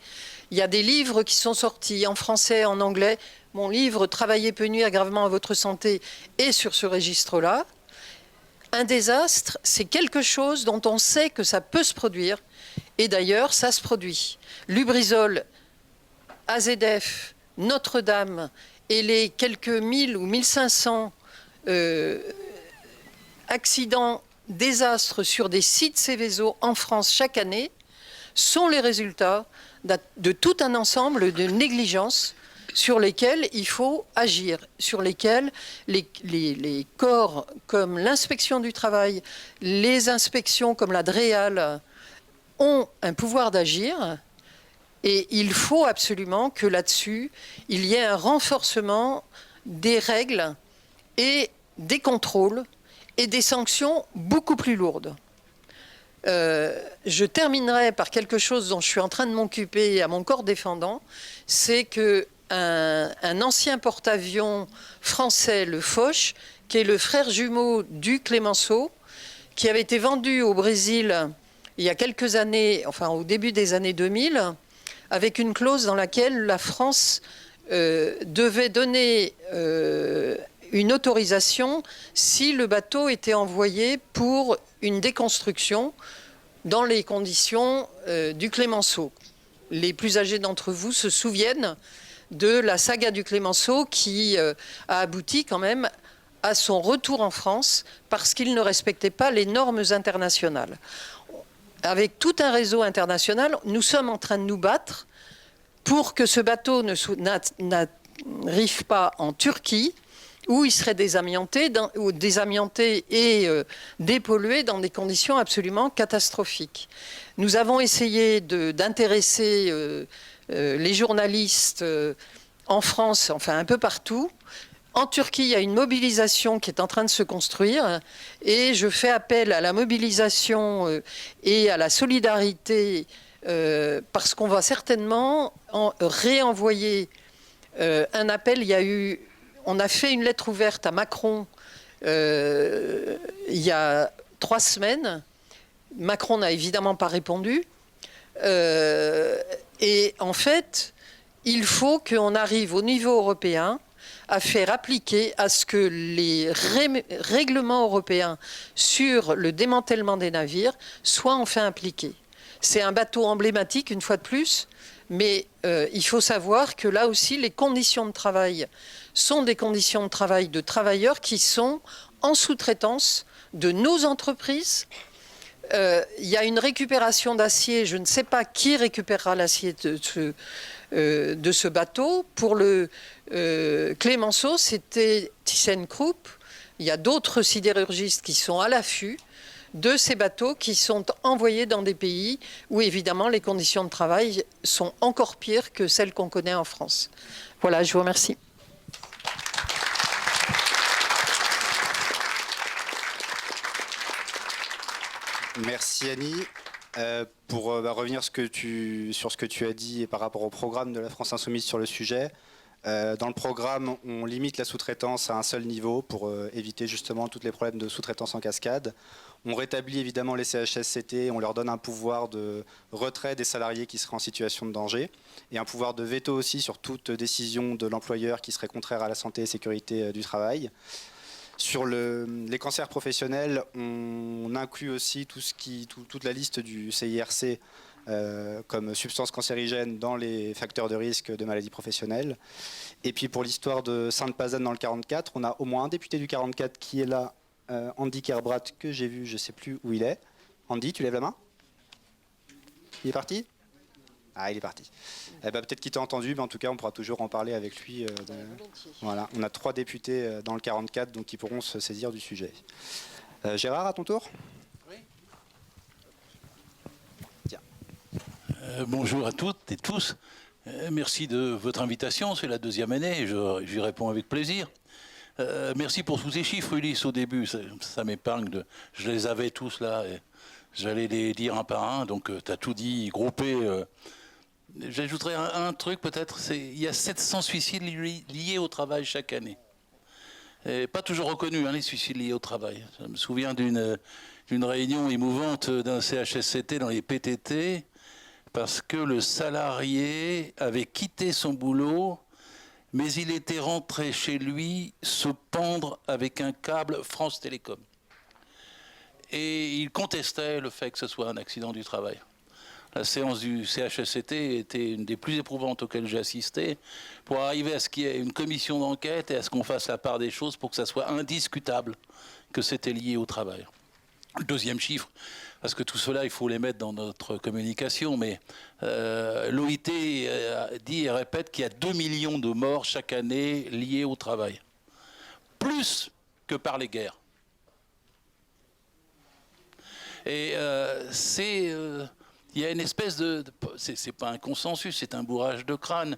Speaker 3: Il y a des livres qui sont sortis en français, en anglais. Mon livre « Travailler peut nuire gravement à votre santé » est sur ce registre-là. Un désastre, c'est quelque chose dont on sait que ça peut se produire. Et d'ailleurs, ça se produit. Lubrizol, AZF, Notre-Dame et les quelques 1000 ou 1500 accidents, désastres sur des sites Seveso en France chaque année sont les résultats de tout un ensemble de négligences sur lesquelles il faut agir, sur lesquelles les corps comme l'inspection du travail, les inspections comme la DREAL ont un pouvoir d'agir. Et il faut absolument que là-dessus, il y ait un renforcement des règles et des contrôles et des sanctions beaucoup plus lourdes. Je terminerai par quelque chose dont je suis en train de m'occuper à mon corps défendant, c'est qu'un ancien porte-avions français, le Foch, qui est le frère jumeau du Clemenceau, qui avait été vendu au Brésil il y a quelques années, enfin au début des années 2000, avec une clause dans laquelle la France devait donner une autorisation si le bateau était envoyé pour une déconstruction dans les conditions du Clemenceau. Les plus âgés d'entre vous se souviennent de la saga du Clemenceau qui a abouti quand même à son retour en France parce qu'il ne respectait pas les normes internationales. Avec tout un réseau international, nous sommes en train de nous battre pour que ce bateau n'arrive pas en Turquie, où ils seraient désamiantés, et dépollués dans des conditions absolument catastrophiques. Nous avons essayé d'intéresser les journalistes en France, enfin un peu partout. En Turquie, il y a une mobilisation qui est en train de se construire et je fais appel à la mobilisation et à la solidarité parce qu'on va certainement réenvoyer un appel. On a fait une lettre ouverte à Macron il y a 3 semaines. Macron n'a évidemment pas répondu. Et en fait, il faut qu'on arrive au niveau européen à faire appliquer à ce que les règlements européens sur le démantèlement des navires soient enfin appliqués. C'est un bateau emblématique, une fois de plus, mais il faut savoir que là aussi, les conditions de travail sont des conditions de travail de travailleurs qui sont en sous-traitance de nos entreprises. Il y a une récupération d'acier, je ne sais pas qui récupérera l'acier de ce bateau. Pour le Clemenceau, c'était ThyssenKrupp. Il y a d'autres sidérurgistes qui sont à l'affût de ces bateaux qui sont envoyés dans des pays où évidemment les conditions de travail sont encore pires que celles qu'on connaît en France. Voilà, je vous remercie.
Speaker 1: Merci Annie. Pour revenir sur ce que tu as dit par rapport au programme de la France Insoumise sur le sujet, dans le programme, on limite la sous-traitance à un seul niveau pour éviter justement tous les problèmes de sous-traitance en cascade. On rétablit évidemment les CHSCT, on leur donne un pouvoir de retrait des salariés qui seraient en situation de danger et un pouvoir de veto aussi sur toute décision de l'employeur qui serait contraire à la santé et sécurité du travail. Sur les cancers professionnels, on inclut aussi toute la liste du CIRC comme substance cancérigène dans les facteurs de risque de maladies professionnelles. Et puis pour l'histoire de Sainte-Pazanne dans le 44, on a au moins un député du 44 qui est là, Andy Kerbrat, que j'ai vu, je ne sais plus où il est. Andy, tu lèves la main? Il est parti? Ah, il est parti. Eh ben, peut-être qu'il t'a entendu, mais en tout cas, on pourra toujours en parler avec lui. Voilà. On a 3 députés dans le 44, donc qui pourront se saisir du sujet. Gérard, à ton tour.
Speaker 4: Oui.
Speaker 1: Tiens.
Speaker 4: Bonjour à toutes et tous. Merci de votre invitation. C'est la 2e année. J'y réponds avec plaisir. Merci pour tous ces chiffres, Ulysse, au début. Ça m'épargne. Je les avais tous là. Et j'allais les dire un par un. Donc, tu as tout dit, groupé. J'ajouterais un truc peut-être, il y a 700 suicides liés au travail chaque année. Et pas toujours reconnus, les suicides liés au travail. Je me souviens d'une réunion émouvante d'un CHSCT dans les PTT, parce que le salarié avait quitté son boulot, mais il était rentré chez lui se pendre avec un câble France Télécom. Et il contestait le fait que ce soit un accident du travail. La séance du CHSCT était une des plus éprouvantes auxquelles j'ai assisté, pour arriver à ce qu'il y ait une commission d'enquête et à ce qu'on fasse la part des choses pour que ça soit indiscutable que c'était lié au travail. Le 2e chiffre, parce que tout cela, il faut les mettre dans notre communication, mais l'OIT dit et répète qu'il y a 2 millions de morts chaque année liés au travail. Plus que par les guerres. Et il y a une espèce c'est pas un consensus, c'est un bourrage de crâne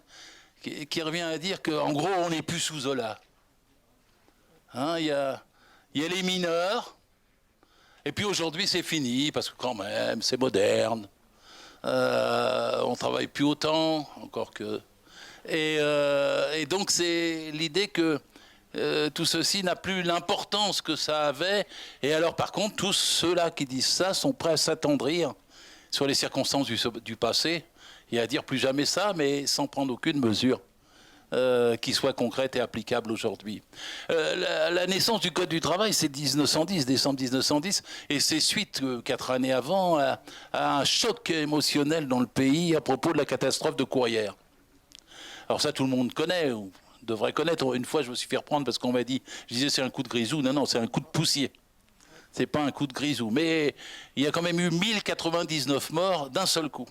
Speaker 4: qui revient à dire qu'en gros, on n'est plus sous Zola. Il y a les mineurs, et puis aujourd'hui, c'est fini, parce que quand même, c'est moderne. On travaille plus autant, encore que... Et donc, c'est l'idée que tout ceci n'a plus l'importance que ça avait. Et alors, par contre, tous ceux-là qui disent ça sont prêts à s'attendrir sur les circonstances du passé, et à dire plus jamais ça, mais sans prendre aucune mesure qui soit concrète et applicable aujourd'hui. La naissance du Code du travail, c'est 1910, décembre 1910, et c'est suite, 4 années avant, à un choc émotionnel dans le pays à propos de la catastrophe de Courrières. Alors ça, tout le monde connaît, ou devrait connaître. Une fois, je me suis fait reprendre parce qu'on m'a dit, je disais c'est un coup de grisou. Non, c'est un coup de poussier. C'est pas un coup de grisou. Mais il y a quand même eu 1099 morts d'un seul coup.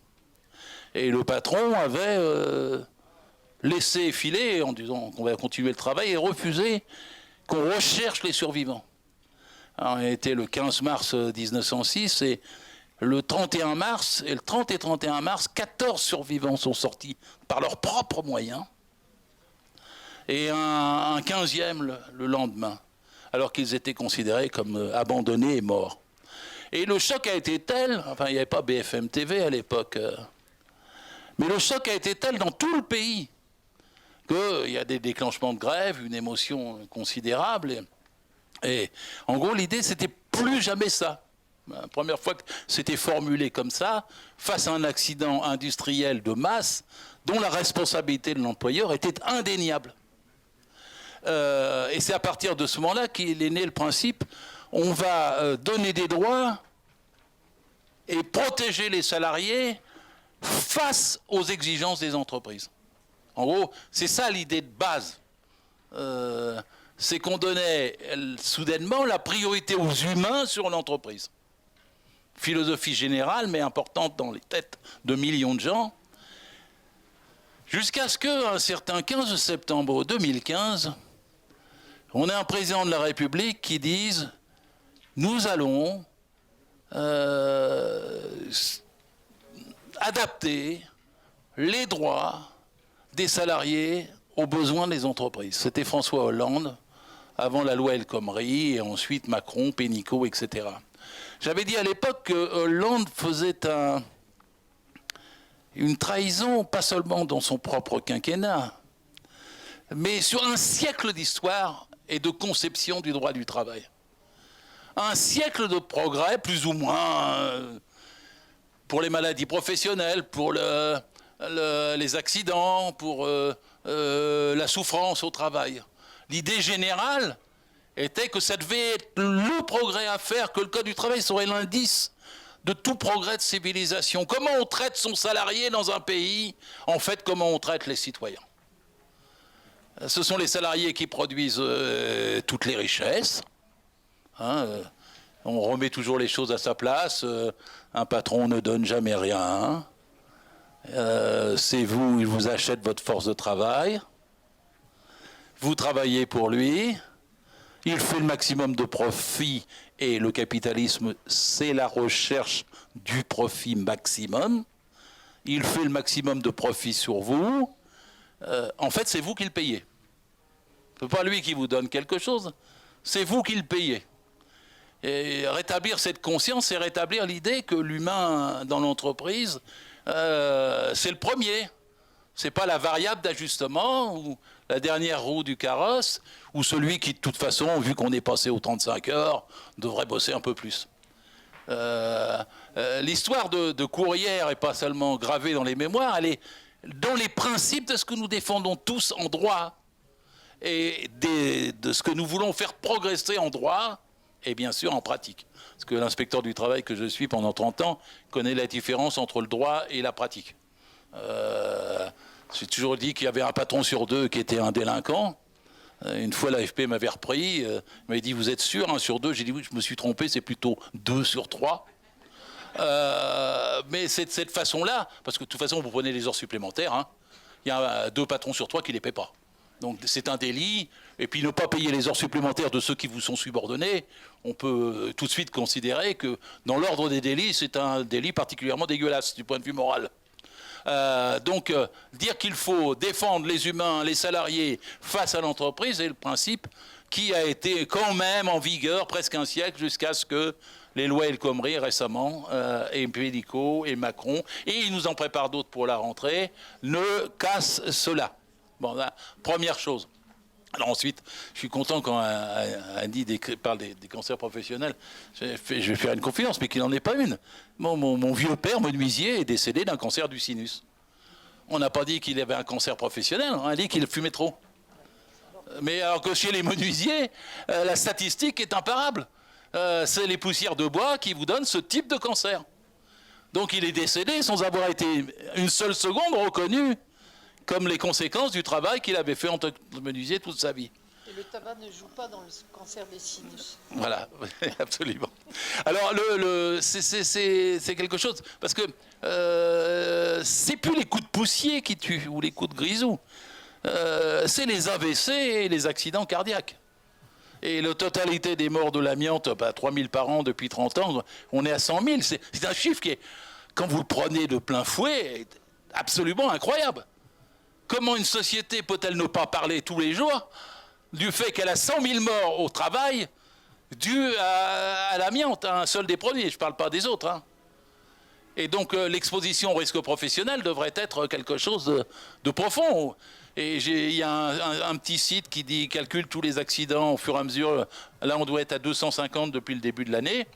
Speaker 4: Et le patron avait laissé filer en disant qu'on va continuer le travail et refusé qu'on recherche les survivants. Alors, on était le 15 mars 1906 et le 31 mars, et le 30 et 31 mars, 14 survivants sont sortis par leurs propres moyens et un 15e le lendemain, alors qu'ils étaient considérés comme abandonnés et morts. Et le choc a été tel, enfin il n'y avait pas BFM TV à l'époque, mais le choc a été tel dans tout le pays qu'il y a des déclenchements de grève, une émotion considérable. Et en gros, l'idée, c'était plus jamais ça. La première fois que c'était formulé comme ça, face à un accident industriel de masse, dont la responsabilité de l'employeur était indéniable. Et c'est à partir de ce moment-là qu'il est né le principe, on va donner des droits et protéger les salariés face aux exigences des entreprises. En gros, c'est ça l'idée de base. C'est qu'on donnait soudainement la priorité aux humains sur l'entreprise. Philosophie générale, mais importante dans les têtes de millions de gens. Jusqu'à ce qu'un certain 15 septembre 2015, on ait un président de la République qui dise « Nous allons adapter les droits des salariés aux besoins des entreprises ». C'était François Hollande, avant la loi El Khomri, et ensuite Macron, Pénicaud, etc. J'avais dit à l'époque que Hollande faisait une trahison, pas seulement dans son propre quinquennat, mais sur un siècle d'histoire et de conception du droit du travail. Un siècle de progrès, plus ou moins, pour les maladies professionnelles, pour les accidents, pour la souffrance au travail. L'idée générale était que ça devait être le progrès à faire, que le Code du travail serait l'indice de tout progrès de civilisation. Comment on traite son salarié dans un pays, en fait, comment on traite les citoyens. Ce sont les salariés qui produisent toutes les richesses. On remet toujours les choses à sa place. Un patron ne donne jamais rien. C'est vous, il vous achète votre force de travail. Vous travaillez pour lui. Il fait le maximum de profit. Et le capitalisme, c'est la recherche du profit maximum. Il fait le maximum de profit sur vous. En fait, c'est vous qui le payez. Ce n'est pas lui qui vous donne quelque chose. C'est vous qui le payez. Et rétablir cette conscience, c'est rétablir l'idée que l'humain dans l'entreprise, c'est le premier. Ce n'est pas la variable d'ajustement ou la dernière roue du carrosse ou celui qui, de toute façon, vu qu'on est passé aux 35 heures, devrait bosser un peu plus. L'histoire de Courrières n'est pas seulement gravée dans les mémoires, elle est dans les principes de ce que nous défendons tous en droit et de ce que nous voulons faire progresser en droit et bien sûr en pratique. Parce que l'inspecteur du travail que je suis pendant 30 ans connaît la différence entre le droit et la pratique. J'ai toujours dit qu'il y avait un patron sur deux qui était un délinquant. Une fois, l'AFP m'avait repris. Il m'avait dit, vous êtes sûr, 1 sur 2 ? J'ai dit, oui, je me suis trompé, c'est plutôt 2 sur 3. Mais c'est de cette façon-là, parce que de toute façon, vous prenez les heures supplémentaires. Hein, il y a 2 patrons sur 3 qui ne les paient pas. Donc c'est un délit. Et puis ne pas payer les heures supplémentaires de ceux qui vous sont subordonnés, on peut tout de suite considérer que dans l'ordre des délits, c'est un délit particulièrement dégueulasse du point de vue moral. Donc dire qu'il faut défendre les humains, les salariés face à l'entreprise est le principe qui a été quand même en vigueur presque un siècle jusqu'à ce que les lois El Khomri récemment, et Pénicaud et Macron, et il nous en prépare d'autres pour la rentrée, ne cassent cela. Bon, là, première chose. Alors ensuite, je suis content quand Andy parle des cancers professionnels. Je vais faire une confidence, mais qu'il n'en ait pas une. Mon vieux père, menuisier, est décédé d'un cancer du sinus. On n'a pas dit qu'il avait un cancer professionnel, on a dit qu'il fumait trop. Mais alors que chez les menuisiers, la statistique est imparable. C'est les poussières de bois qui vous donnent ce type de cancer. Donc il est décédé sans avoir été une seule seconde reconnu comme les conséquences du travail qu'il avait fait en tant que menuisier toute sa vie.
Speaker 3: Et le tabac ne joue pas dans le cancer des sinus.
Speaker 4: Voilà, absolument. Alors, c'est quelque chose, parce que c'est plus les coups de poussier qui tuent, ou les coups de grisou. C'est les AVC et les accidents cardiaques. Et la totalité des morts de l'amiante, 3000 par an depuis 30 ans, on est à 100 000. C'est un chiffre qui est, quand vous le prenez de plein fouet, est absolument incroyable. Comment une société peut-elle ne pas parler tous les jours du fait qu'elle a 100 000 morts au travail dû à l'amiante, à un seul des premiers, je ne parle pas des autres. Hein. Et donc l'exposition au risque professionnel devrait être quelque chose de profond. Et il y a un petit site qui calcule tous les accidents au fur et à mesure. Là, on doit être à 250 depuis le début de l'année.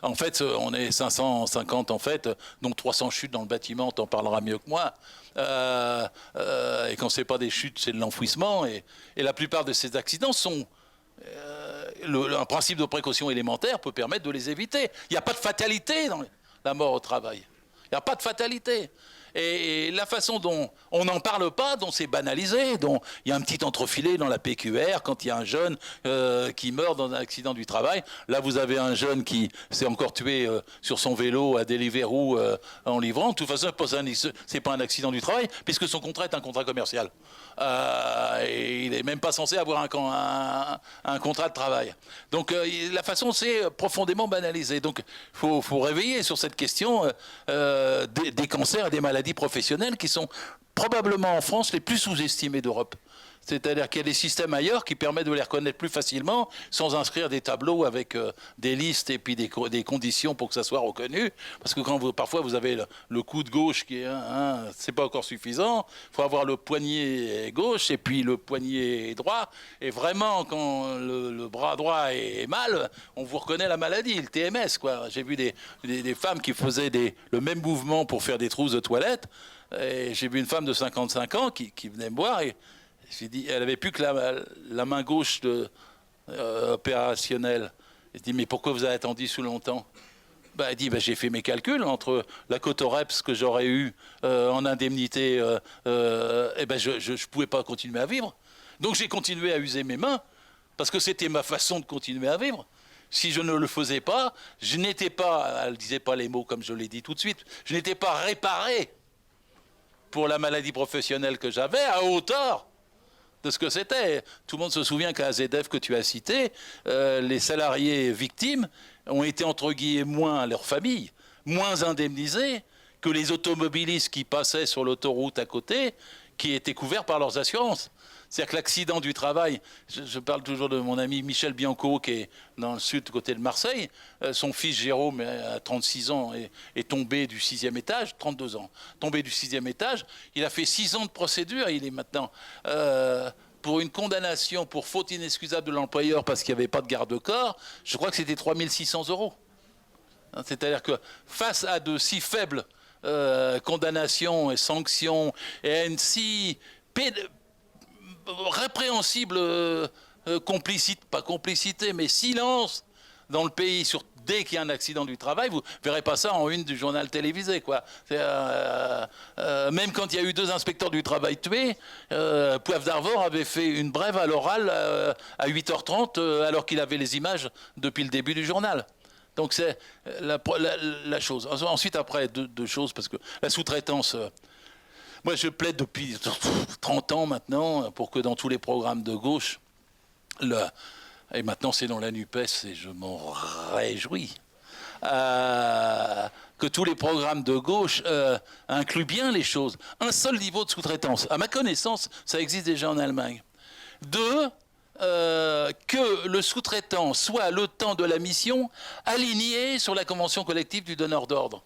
Speaker 4: En fait, on est 550 en fait, donc 300 chutes dans le bâtiment, t'en parleras mieux que moi. Et quand c'est pas des chutes, c'est de l'enfouissement. Et la plupart de ces accidents sont un principe de précaution élémentaire peut permettre de les éviter. Il n'y a pas de fatalité dans la mort au travail. Il n'y a pas de fatalité. Et la façon dont on n'en parle pas, dont c'est banalisé, dont il y a un petit entrefilet dans la PQR quand il y a un jeune qui meurt dans un accident du travail. Là, vous avez un jeune qui s'est encore tué sur son vélo à Deliveroo en livrant. De toute façon, c'est pas un accident du travail puisque son contrat est un contrat commercial. Et il n'est même pas censé avoir un contrat de travail. Donc la façon, c'est profondément banalisé. Donc il faut réveiller sur cette question des cancers et des maladies professionnelles qui sont probablement en France les plus sous-estimés d'Europe. C'est-à-dire qu'il y a des systèmes ailleurs qui permettent de les reconnaître plus facilement sans inscrire des tableaux avec des listes et puis des conditions pour que ça soit reconnu. Parce que parfois vous avez le coude gauche qui est c'est pas encore suffisant. Il faut avoir le poignet gauche et puis le poignet droit. Et vraiment, quand le bras droit est mal, on vous reconnaît la maladie, le TMS, quoi. J'ai vu des femmes qui faisaient le même mouvement pour faire des trousses de toilette. Et j'ai vu une femme de 55 ans qui venait me voir et j'ai dit, elle avait plus que la main gauche opérationnelle. Je dis, mais pourquoi vous avez attendu si longtemps? Elle dit, j'ai fait mes calculs entre la cotoreps que j'aurais eu en indemnité, je ne pouvais pas continuer à vivre. Donc j'ai continué à user mes mains parce que c'était ma façon de continuer à vivre. Si je ne le faisais pas, je n'étais pas, elle ne disait pas les mots comme je l'ai dit tout de suite, je n'étais pas réparé pour la maladie professionnelle que j'avais à hauteur de ce que c'était. Tout le monde se souvient qu'à AZF que tu as cité, les salariés victimes ont été entre guillemets leurs familles, moins indemnisés que les automobilistes qui passaient sur l'autoroute à côté, qui étaient couverts par leurs assurances. C'est-à-dire que l'accident du travail, je parle toujours de mon ami Michel Bianco qui est dans le sud, côté de Marseille, son fils Jérôme, à 36 ans, est tombé du 6e étage, 32 ans, tombé du 6e étage, il a fait 6 ans de procédure, il est maintenant pour une condamnation pour faute inexcusable de l'employeur parce qu'il n'y avait pas de garde-corps, je crois que c'était 3 600 €. C'est-à-dire que face à de si faibles condamnations et sanctions et à une si répréhensible pas complicité, mais silence dans le pays dès qu'il y a un accident du travail, vous ne verrez pas ça en une du journal télévisé, quoi. Même quand il y a eu 2 inspecteurs du travail tués, Poivre d'Arvor avait fait une brève à l'oral à 8h30 alors qu'il avait les images depuis le début du journal. Donc c'est la chose. Ensuite, après, deux choses, parce que la sous-traitance... Moi, je plaide depuis 30 ans maintenant pour que dans tous les programmes de gauche, et maintenant c'est dans la NUPES et je m'en réjouis, que tous les programmes de gauche incluent bien les choses. Un seul niveau de sous-traitance. À ma connaissance, ça existe déjà en Allemagne. 2, que le sous-traitant soit, le temps de la mission, aligné sur la convention collective du donneur d'ordre.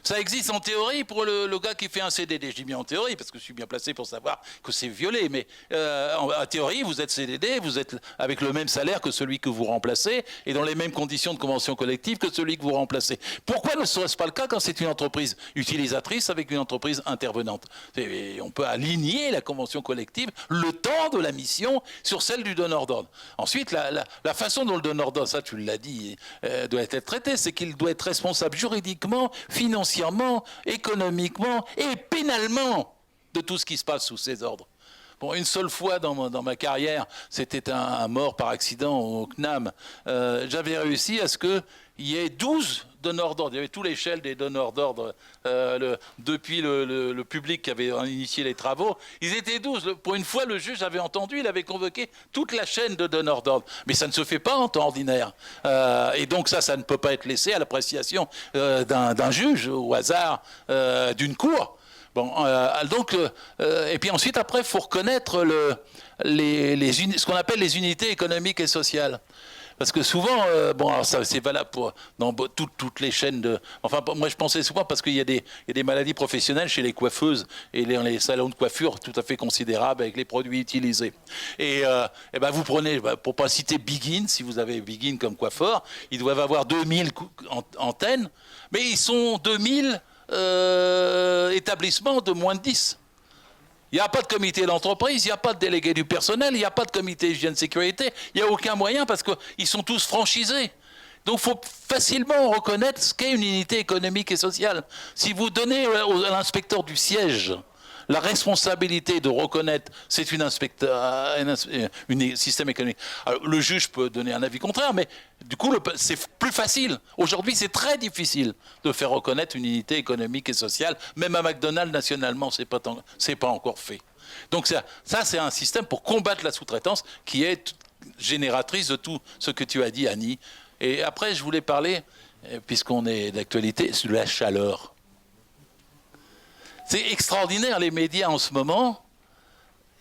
Speaker 4: Ça existe en théorie pour le gars qui fait un CDD. Je dis bien en théorie parce que je suis bien placé pour savoir que c'est violé. Mais en théorie, vous êtes CDD, vous êtes avec le même salaire que celui que vous remplacez et dans les mêmes conditions de convention collective que celui que vous remplacez. Pourquoi ne serait-ce pas le cas quand c'est une entreprise utilisatrice avec une entreprise intervenante? Et on peut aligner la convention collective, le temps de la mission, sur celle du donneur d'ordre. Ensuite, la façon dont le donneur d'ordre, ça tu l'as dit, doit être traité, c'est qu'il doit être responsable juridiquement, financièrement, économiquement et pénalement de tout ce qui se passe sous ses ordres. Bon, une seule fois dans ma carrière, c'était un mort par accident au CNAM. J'avais réussi à ce qu'il y ait 12 donneurs d'ordre. Il y avait toute l'échelle des donneurs d'ordre depuis le public qui avait initié les travaux. Ils étaient 12. Pour une fois, le juge avait entendu, il avait convoqué toute la chaîne de donneurs d'ordre. Mais ça ne se fait pas en temps ordinaire. Et donc ça ne peut pas être laissé à l'appréciation d'un juge au hasard d'une cour. Bon, et puis ensuite, après, il faut reconnaître ce qu'on appelle les unités économiques et sociales. Parce que souvent, alors ça c'est valable dans toutes les chaînes de... Enfin, moi je pensais souvent parce qu'il y a des maladies professionnelles chez les coiffeuses et les salons de coiffure tout à fait considérables avec les produits utilisés. Et vous prenez, pour pas citer Begin, si vous avez Begin comme coiffeur, ils doivent avoir 2000 antennes, mais ils sont 2000 établissements de moins de 10. Il n'y a pas de comité d'entreprise, il n'y a pas de délégué du personnel, il n'y a pas de comité hygiène-sécurité, il n'y a aucun moyen parce qu'ils sont tous franchisés. Donc il faut facilement reconnaître ce qu'est une unité économique et sociale. Si vous donnez à l'inspecteur du siège la responsabilité de reconnaître c'est un système économique. Alors, le juge peut donner un avis contraire, mais du coup, c'est plus facile. Aujourd'hui, c'est très difficile de faire reconnaître une unité économique et sociale. Même à McDonald's, nationalement, c'est pas encore fait. Donc ça c'est un système pour combattre la sous-traitance qui est génératrice de tout ce que tu as dit, Annie. Et après, je voulais parler, puisqu'on est d'actualité, sur la chaleur. C'est extraordinaire, les médias en ce moment.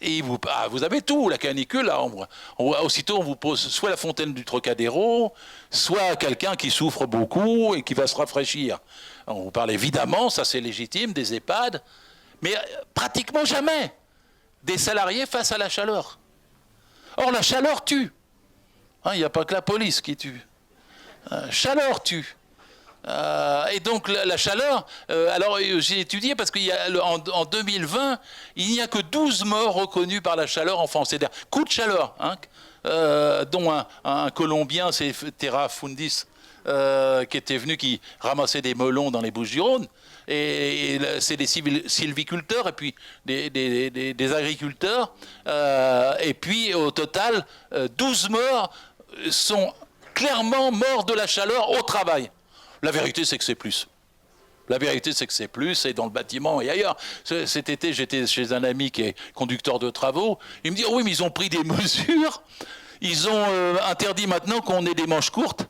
Speaker 4: Et vous avez tout, la canicule. Là, aussitôt, on vous pose soit la fontaine du Trocadéro, soit quelqu'un qui souffre beaucoup et qui va se rafraîchir. On vous parle évidemment, ça c'est légitime, des EHPAD, mais pratiquement jamais des salariés face à la chaleur. Or, la chaleur tue. Il n'y a pas que la police qui tue. Chaleur tue. Et donc la chaleur, alors j'ai étudié parce qu'en 2020, il n'y a que 12 morts reconnus par la chaleur en France. C'est-à-dire coup de chaleur, dont un Colombien, c'est Terra Fundis, qui était venu, qui ramassait des melons dans les Bouches-du-Rhône. Et c'est des sylviculteurs et puis des agriculteurs. Et puis au total, 12 morts sont clairement morts de la chaleur au travail. La vérité, c'est que c'est plus. La vérité, c'est que c'est plus, et dans le bâtiment et ailleurs. Cet été, j'étais chez un ami qui est conducteur de travaux. Il me dit, oui, mais ils ont pris des mesures. Ils ont interdit maintenant qu'on ait des manches courtes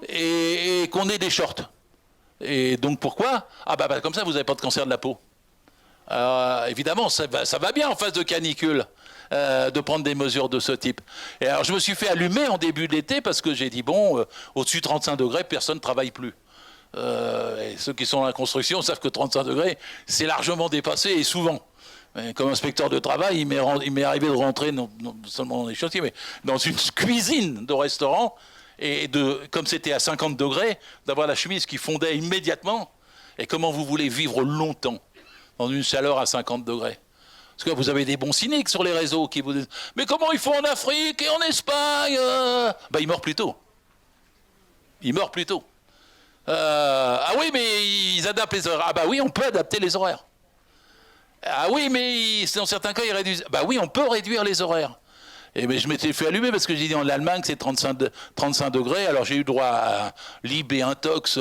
Speaker 4: et qu'on ait des shorts. Et donc, pourquoi ? Comme ça, vous n'avez pas de cancer de la peau. Évidemment, ça va bien en phase de canicule. De prendre des mesures de ce type. Et alors, je me suis fait allumer en début d'été parce que j'ai dit, au-dessus de 35 degrés, personne ne travaille plus. Et ceux qui sont dans la construction savent que 35 degrés, c'est largement dépassé et souvent. Comme inspecteur de travail, il m'est arrivé de rentrer, non seulement dans les chantiers, mais dans une cuisine de restaurant, et comme c'était à 50 degrés, d'avoir la chemise qui fondait immédiatement. Et comment vous voulez vivre longtemps dans une chaleur à 50 degrés ? Parce que vous avez des bons cyniques sur les réseaux qui vous disent « Mais comment ils font en Afrique et en Espagne ?» Ils meurent plus tôt. Ils meurent plus tôt. Ah oui, mais ils adaptent les horaires. Oui, on peut adapter les horaires. Ah oui, mais dans certains cas, ils réduisent. Oui, on peut réduire les horaires. Et je m'étais fait allumer parce que j'ai dit en Allemagne c'est 35 degrés. Alors j'ai eu droit à Lib et Intox,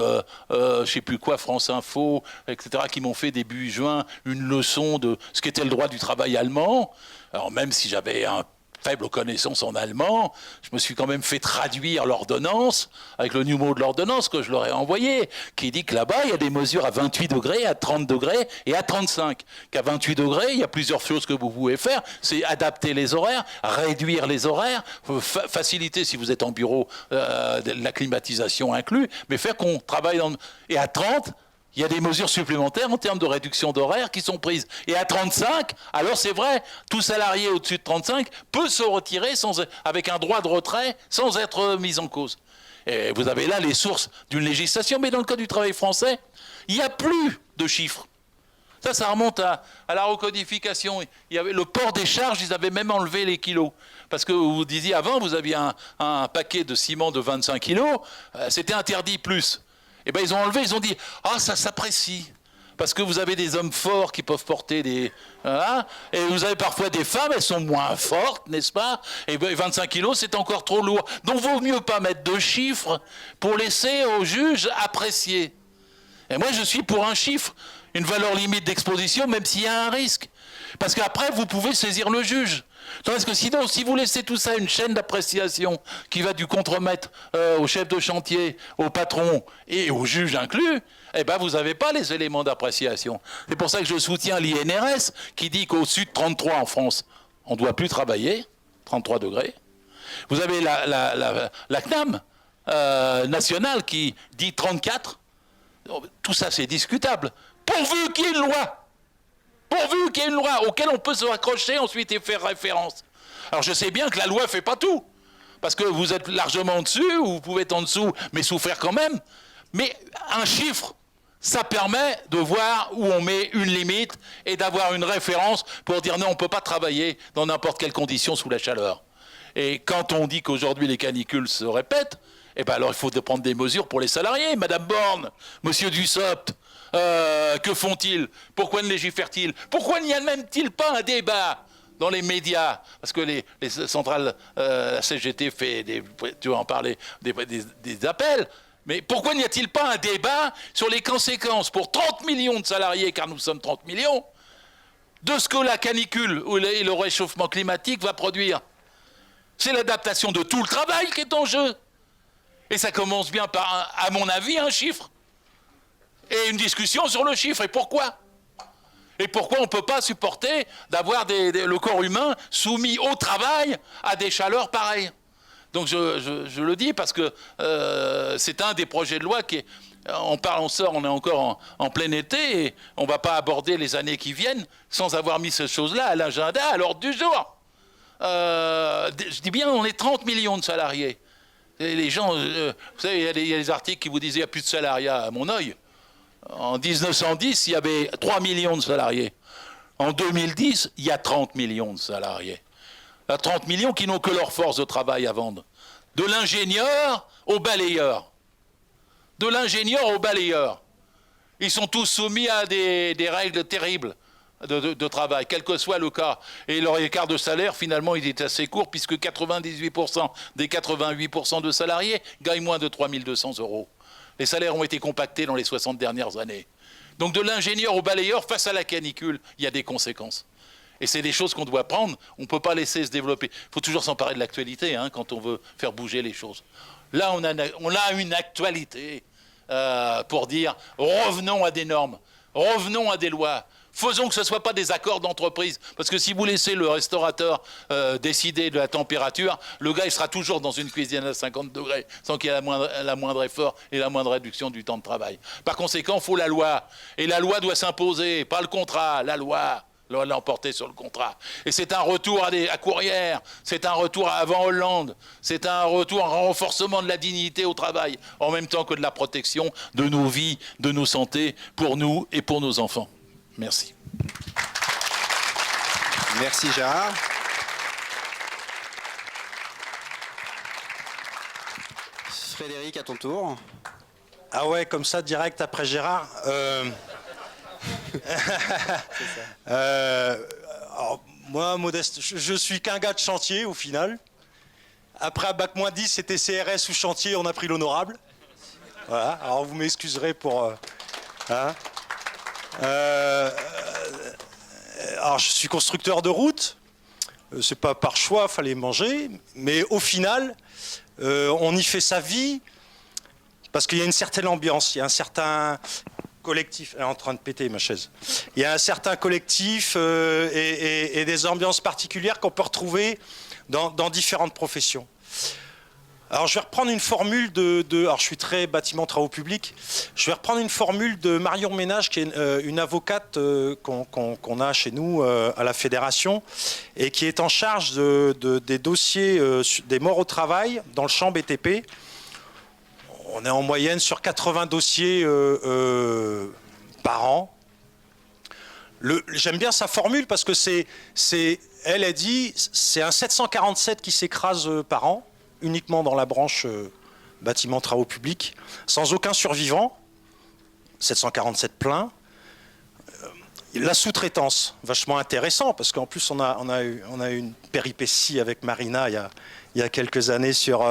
Speaker 4: je sais plus quoi, France Info, etc. qui m'ont fait début juin une leçon de ce qu'était le droit du travail allemand. Alors même si j'avais un faible connaissance en allemand, je me suis quand même fait traduire l'ordonnance, avec le numéro de l'ordonnance que je leur ai envoyé, qui dit que là-bas, il y a des mesures à 28 degrés, à 30 degrés et à 35. Qu'à 28 degrés, il y a plusieurs choses que vous pouvez faire, c'est adapter les horaires, réduire les horaires, faciliter, si vous êtes en bureau, la climatisation inclus, mais faire qu'on travaille dans... Et à 30, il y a des mesures supplémentaires en termes de réduction d'horaire qui sont prises. Et à 35, alors c'est vrai, tout salarié au-dessus de 35 peut se retirer avec un droit de retrait sans être mis en cause. Et vous avez là les sources d'une législation, mais dans le cas du travail français, il n'y a plus de chiffres. Ça remonte à la recodification. Il y avait le port des charges, ils avaient même enlevé les kilos. Parce que vous disiez avant, vous aviez un paquet de ciment de 25 kilos, c'était interdit plus. Ils ont enlevé, ils ont dit « Ah, ça s'apprécie ». Parce que vous avez des hommes forts qui peuvent porter des... Voilà, et vous avez parfois des femmes, elles sont moins fortes, n'est-ce pas? Et 25 kilos, c'est encore trop lourd. Donc, vaut mieux pas mettre de chiffres pour laisser au juge apprécier. Et moi, je suis pour un chiffre, une valeur limite d'exposition, même s'il y a un risque. Parce qu'après, vous pouvez saisir le juge. Tandis que sinon, si vous laissez tout ça, une chaîne d'appréciation qui va du contremaître au chef de chantier, au patron et au juge inclus, eh ben vous n'avez pas les éléments d'appréciation. C'est pour ça que je soutiens l'INRS qui dit qu'au-dessus de 33 en France, on ne doit plus travailler, 33 degrés. Vous avez la CNAM nationale qui dit 34. Tout ça, c'est discutable. Pourvu qu'il y ait une loi. Pourvu qu'il y ait une loi auquel on peut se raccrocher ensuite et faire référence. Alors je sais bien que la loi ne fait pas tout, parce que vous êtes largement au-dessus, ou vous pouvez être en dessous, mais souffrir quand même. Mais un chiffre, ça permet de voir où on met une limite et d'avoir une référence pour dire non, on ne peut pas travailler dans n'importe quelle condition sous la chaleur. Et quand on dit qu'aujourd'hui les canicules se répètent, eh ben alors il faut prendre des mesures pour les salariés. Madame Borne, Monsieur Dussopt, que font-ils? Pourquoi ne légifèrent-ils? Pourquoi n'y amène-t-il pas un débat dans les médias? Parce que les centrales, la CGT fait, tu vas en parler, des appels. Mais pourquoi n'y a-t-il pas un débat sur les conséquences pour 30 millions de salariés, car nous sommes 30 millions, de ce que la canicule et le réchauffement climatique va produire? C'est l'adaptation de tout le travail qui est en jeu. Et ça commence bien par, à mon avis, un chiffre. Et une discussion sur le chiffre. Et pourquoi? Et pourquoi on ne peut pas supporter d'avoir le corps humain soumis au travail à des chaleurs pareilles? Donc je le dis parce que c'est un des projets de loi qui est... On est encore en plein été et on ne va pas aborder les années qui viennent sans avoir mis ces choses-là à l'agenda, à l'ordre du jour. Je dis bien, on est 30 millions de salariés. Et les gens, vous savez, il y a des articles qui vous disaient qu'il n'y a plus de salariat à mon œil. En 1910, il y avait 3 millions de salariés. En 2010, il y a 30 millions de salariés. Il y a 30 millions qui n'ont que leur force de travail à vendre. De l'ingénieur au balayeur. De l'ingénieur au balayeur. Ils sont tous soumis à des règles terribles de travail, quel que soit le cas. Et leur écart de salaire, finalement, il est assez court, puisque 98% des 88% de salariés gagnent moins de 3 200 €. Les salaires ont été compactés dans les 60 dernières années. Donc de l'ingénieur au balayeur, face à la canicule, il y a des conséquences. Et c'est des choses qu'on doit prendre, on ne peut pas laisser se développer. Il faut toujours s'emparer de l'actualité quand on veut faire bouger les choses. Là, on a une actualité pour dire revenons à des normes, revenons à des lois. Faisons que ce ne soit pas des accords d'entreprise. Parce que si vous laissez le restaurateur décider de la température, le gars il sera toujours dans une cuisine à 50 degrés, sans qu'il y ait la moindre effort et la moindre réduction du temps de travail. Par conséquent, il faut la loi. Et la loi doit s'imposer, pas le contrat, la loi. L'emporter sur le contrat. Et c'est un retour à Courrières, c'est un retour à avant Hollande, c'est un retour, un renforcement de la dignité au travail, en même temps que de la protection de nos vies, de nos santé, pour nous et pour nos enfants. Merci.
Speaker 1: Merci Gérard. Frédéric, à ton tour.
Speaker 5: Ah ouais, comme ça, direct après Gérard. Alors, moi, modeste, je suis qu'un gars de chantier au final. Après un bac-10, c'était CRS ou chantier, on a pris l'honorable. Voilà, alors vous m'excuserez pour... alors je suis constructeur de route, c'est pas par choix, fallait manger, mais au final, on y fait sa vie parce qu'il y a une certaine ambiance, il y a un certain collectif, elle est en train de péter ma chaise, il y a un certain collectif et des ambiances particulières qu'on peut retrouver dans différentes professions. Alors je vais reprendre une formule alors je suis très bâtiment travaux publics, je vais reprendre une formule de Marion Ménage qui est une avocate qu'on a chez nous à la fédération et qui est en charge des dossiers des morts au travail dans le champ BTP. On est en moyenne sur 80 dossiers par an. J'aime bien sa formule parce que elle a dit c'est un 747 qui s'écrase par an, uniquement dans la branche bâtiment travaux publics, sans aucun survivant, 747 plein. La sous-traitance, vachement intéressant, parce qu'en plus on a eu une péripétie avec Marina il y a quelques années sur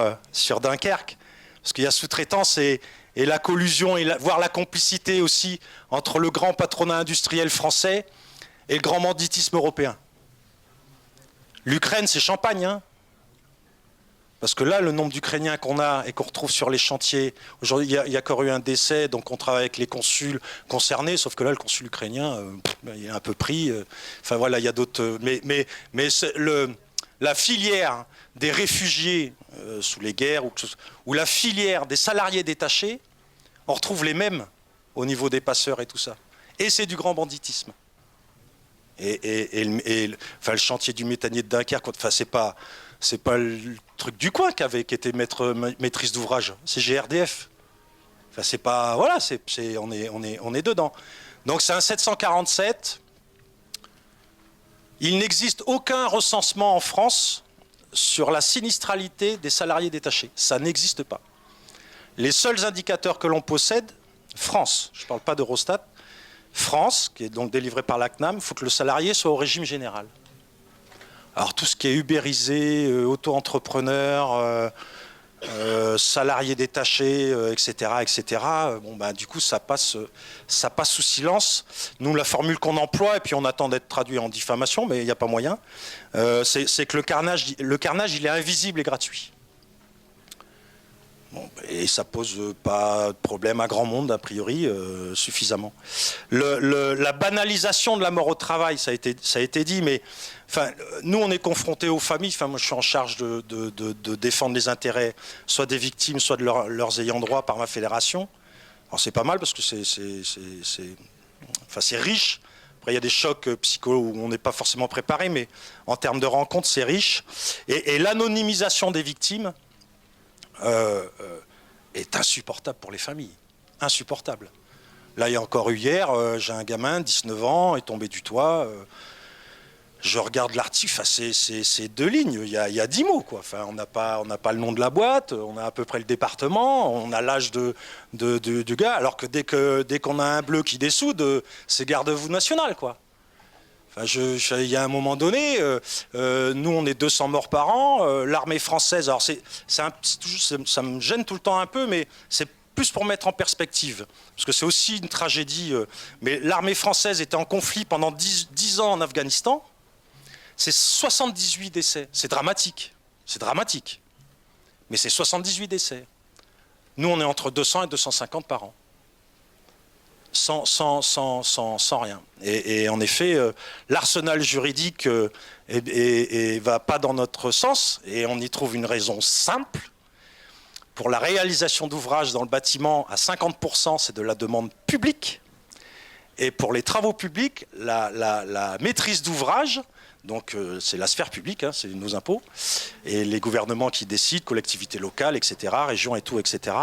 Speaker 5: Dunkerque, parce qu'il y a sous-traitance et la collusion, voire la complicité aussi entre le grand patronat industriel français et le grand banditisme européen. L'Ukraine, c'est Champagne, hein. Parce que là, le nombre d'Ukrainiens qu'on a et qu'on retrouve sur les chantiers, aujourd'hui, il y a encore eu un décès, donc on travaille avec les consuls concernés, sauf que là, le consul ukrainien, il est un peu pris. Enfin voilà, il y a d'autres. Mais la filière des réfugiés sous les guerres, ou la filière des salariés détachés, on retrouve les mêmes au niveau des passeurs et tout ça. Et c'est du grand banditisme. Enfin, le chantier du méthanier de Dunkerque, enfin, c'est pas le truc du coin qui était maîtrise d'ouvrage, c'est GRDF. Enfin, c'est pas, voilà, on est dedans. Donc c'est un 747. Il n'existe aucun recensement en France sur la sinistralité des salariés détachés. Ça n'existe pas. Les seuls indicateurs que l'on possède, France, je ne parle pas d'Eurostat, France, qui est donc délivré par la CNAM, il faut que le salarié soit au régime général. Alors tout ce qui est ubérisé, auto-entrepreneur, salariés détachés, etc., bon, ben, du coup ça passe sous silence. Nous, la formule qu'on emploie, et puis on attend d'être traduit en diffamation, mais il n'y a pas moyen, c'est que le carnage il est invisible et gratuit. Bon, et ça pose pas de problème à grand monde, a priori, suffisamment. La banalisation de la mort au travail, ça a été dit, mais enfin, nous, on est confrontés aux familles. Enfin, moi, je suis en charge de défendre les intérêts, soit des victimes, soit de leurs ayants droit par ma fédération. Alors, c'est pas mal parce que c'est riche. Après, il y a des chocs psycho où on n'est pas forcément préparé, mais en termes de rencontres, c'est riche. Et l'anonymisation des victimes est insupportable pour les familles. Insupportable. Là, il y a encore eu hier, j'ai un gamin, 19 ans, est tombé du toit. Je regarde l'article, enfin, c'est 2 lignes, il y a 10 mots, quoi. Enfin, on n'a pas le nom de la boîte, on a à peu près le département, on a l'âge du gars, alors que dès qu'on a un bleu qui dessoude, c'est garde-à-vous national, quoi. Enfin, il y a un moment donné, nous on est 200 morts par an, l'armée française, alors ça me gêne tout le temps un peu, mais c'est plus pour mettre en perspective, parce que c'est aussi une tragédie, mais l'armée française était en conflit pendant 10 ans en Afghanistan, c'est 78 décès, c'est dramatique, mais c'est 78 décès. Nous on est entre 200 et 250 par an. Sans rien. Et en effet, l'arsenal juridique va pas dans notre sens, et on y trouve une raison simple. Pour la réalisation d'ouvrages dans le bâtiment, à 50%, c'est de la demande publique. Et pour les travaux publics, la maîtrise d'ouvrage, donc c'est la sphère publique, hein, c'est nos impôts, et les gouvernements qui décident, collectivités locales, etc., régions et tout, etc.,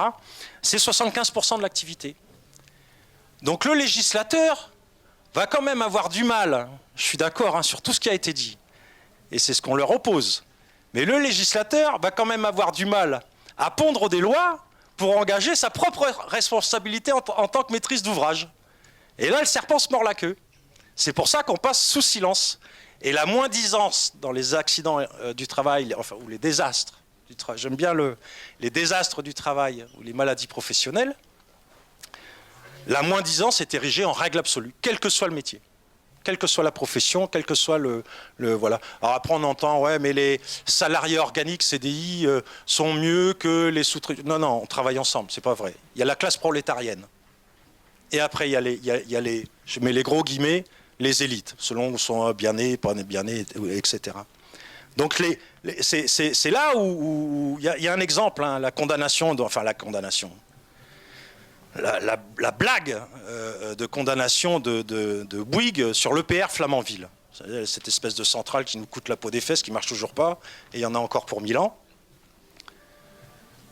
Speaker 5: c'est 75% de l'activité. Donc le législateur va quand même avoir du mal, je suis d'accord, hein, sur tout ce qui a été dit, et c'est ce qu'on leur oppose, mais le législateur va quand même avoir du mal à pondre des lois pour engager sa propre responsabilité en tant que maîtrise d'ouvrage. Et là, le serpent se mord la queue. C'est pour ça qu'on passe sous silence. Et la moins-disance dans les accidents du travail, enfin, ou les désastres du travail, j'aime bien les désastres du travail ou les maladies professionnelles, la moins-disance est érigée en règle absolue, quel que soit le métier, quelle que soit la profession, quel que soit le voilà. Alors après on entend, ouais, mais les salariés organiques CDI sont mieux que les sous-traitants. Non, on travaille ensemble, c'est pas vrai. Il y a la classe prolétarienne. Et après il y a les, je mets les gros guillemets, les élites, selon où sont bien nés, pas bien nés, etc. Donc c'est là où il y a un exemple, hein, la condamnation, la blague de condamnation de Bouygues sur l'EPR Flamanville. Cette espèce de centrale qui nous coûte la peau des fesses, qui ne marche toujours pas, et il y en a encore pour 1000 ans.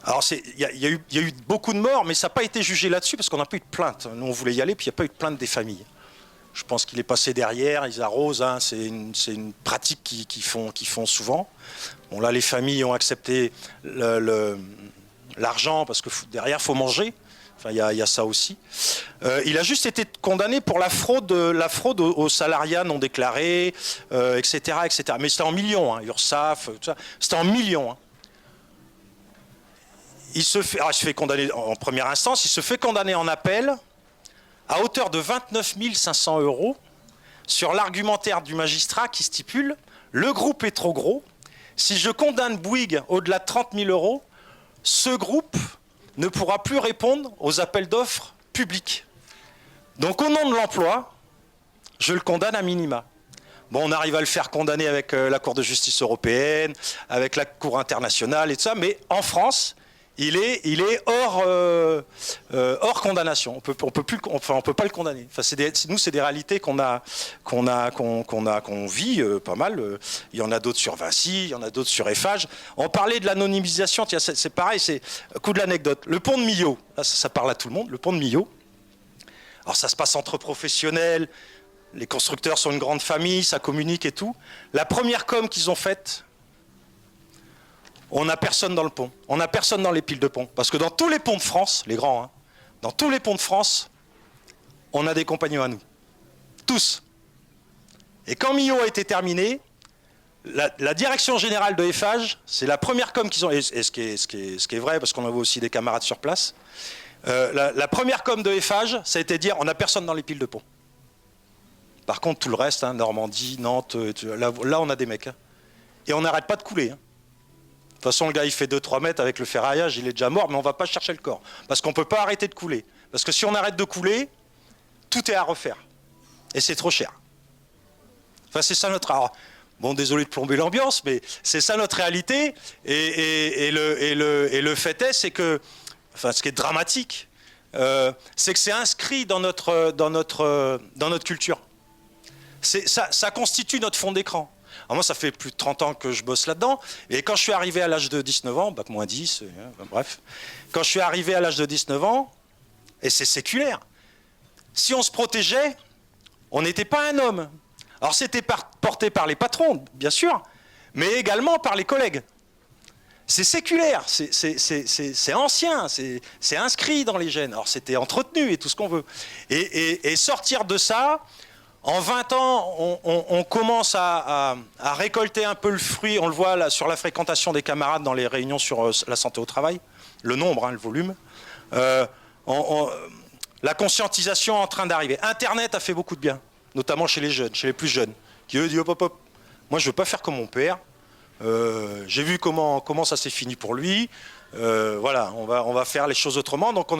Speaker 5: Alors il y a eu beaucoup de morts, mais ça n'a pas été jugé là-dessus, parce qu'on n'a pas eu de plainte. Nous, on voulait y aller, puis il n'y a pas eu de plainte des familles. Je pense qu'il est passé derrière, ils arrosent, hein, c'est une pratique qu'ils font souvent. Bon, là, les familles ont accepté l'argent, parce que derrière, il faut manger. Enfin, il y a ça aussi. Il a juste été condamné pour la fraude aux salariats non déclarés, etc., etc. Mais c'était en millions, hein, URSSAF, tout ça. C'était en millions. Hein. Il se fait condamner en première instance, il se fait condamner en appel à hauteur de 29 500 € sur l'argumentaire du magistrat qui stipule « Le groupe est trop gros. Si je condamne Bouygues au-delà de 30 000 €, ce groupe ne pourra plus répondre aux appels d'offres publics. Donc au nom de l'emploi, je le condamne à minima. » Bon, on arrive à le faire condamner avec la Cour de justice européenne, avec la Cour internationale et tout ça, mais en France, il est hors condamnation. On peut pas le condamner. Enfin, nous, c'est des réalités qu'on vit pas mal. Il y en a d'autres sur Vinci, il y en a d'autres sur Eiffage. On parlait de l'anonymisation. Tiens, c'est pareil, c'est un coup de l'anecdote. Le pont de Millau, là, ça parle à tout le monde. Le pont de Millau. Alors, ça se passe entre professionnels. Les constructeurs sont une grande famille, ça communique et tout. La première com qu'ils ont faite, on n'a personne dans le pont. On n'a personne dans les piles de pont. Parce que dans tous les ponts de France, les grands, hein, dans tous les ponts de France, on a des compagnons à nous. Tous. Et quand Millau a été terminé, la direction générale de Eiffage, c'est la première com qu'ils ont... Et ce qui est vrai, parce qu'on avait aussi des camarades sur place, la première com de Eiffage, ça a été de dire on n'a personne dans les piles de pont. Par contre, tout le reste, hein, Normandie, Nantes, là on a des mecs. Hein. Et on n'arrête pas de couler. Hein. De toute façon, le gars, il fait 2-3 mètres avec le ferraillage, il est déjà mort, mais on ne va pas chercher le corps. Parce qu'on ne peut pas arrêter de couler. Parce que si on arrête de couler, tout est à refaire. Et c'est trop cher. Enfin, c'est ça notre... Alors, bon, désolé de plomber l'ambiance, mais c'est ça notre réalité. Et le fait est, c'est que... Enfin, ce qui est dramatique, c'est que c'est inscrit dans notre culture. Ça constitue notre fond d'écran. Alors moi, ça fait plus de 30 ans que je bosse là-dedans. Et quand je suis arrivé à l'âge de 19 ans, bac moins 10, bref. Quand je suis arrivé à l'âge de 19 ans, et c'est séculaire, si on se protégeait, on n'était pas un homme. Alors c'était porté par les patrons, bien sûr, mais également par les collègues. C'est séculaire, c'est ancien, c'est inscrit dans les gènes. Alors c'était entretenu et tout ce qu'on veut. Et sortir de ça... En 20 ans, on commence à récolter un peu le fruit, on le voit là, sur la fréquentation des camarades dans les réunions sur la santé au travail, le nombre, hein, le volume. La conscientisation est en train d'arriver. Internet a fait beaucoup de bien, notamment chez les jeunes, chez les plus jeunes, qui eux disent hop, hop, hop, moi je ne veux pas faire comme mon père, j'ai vu comment ça s'est fini pour lui, voilà, on va faire les choses autrement. Donc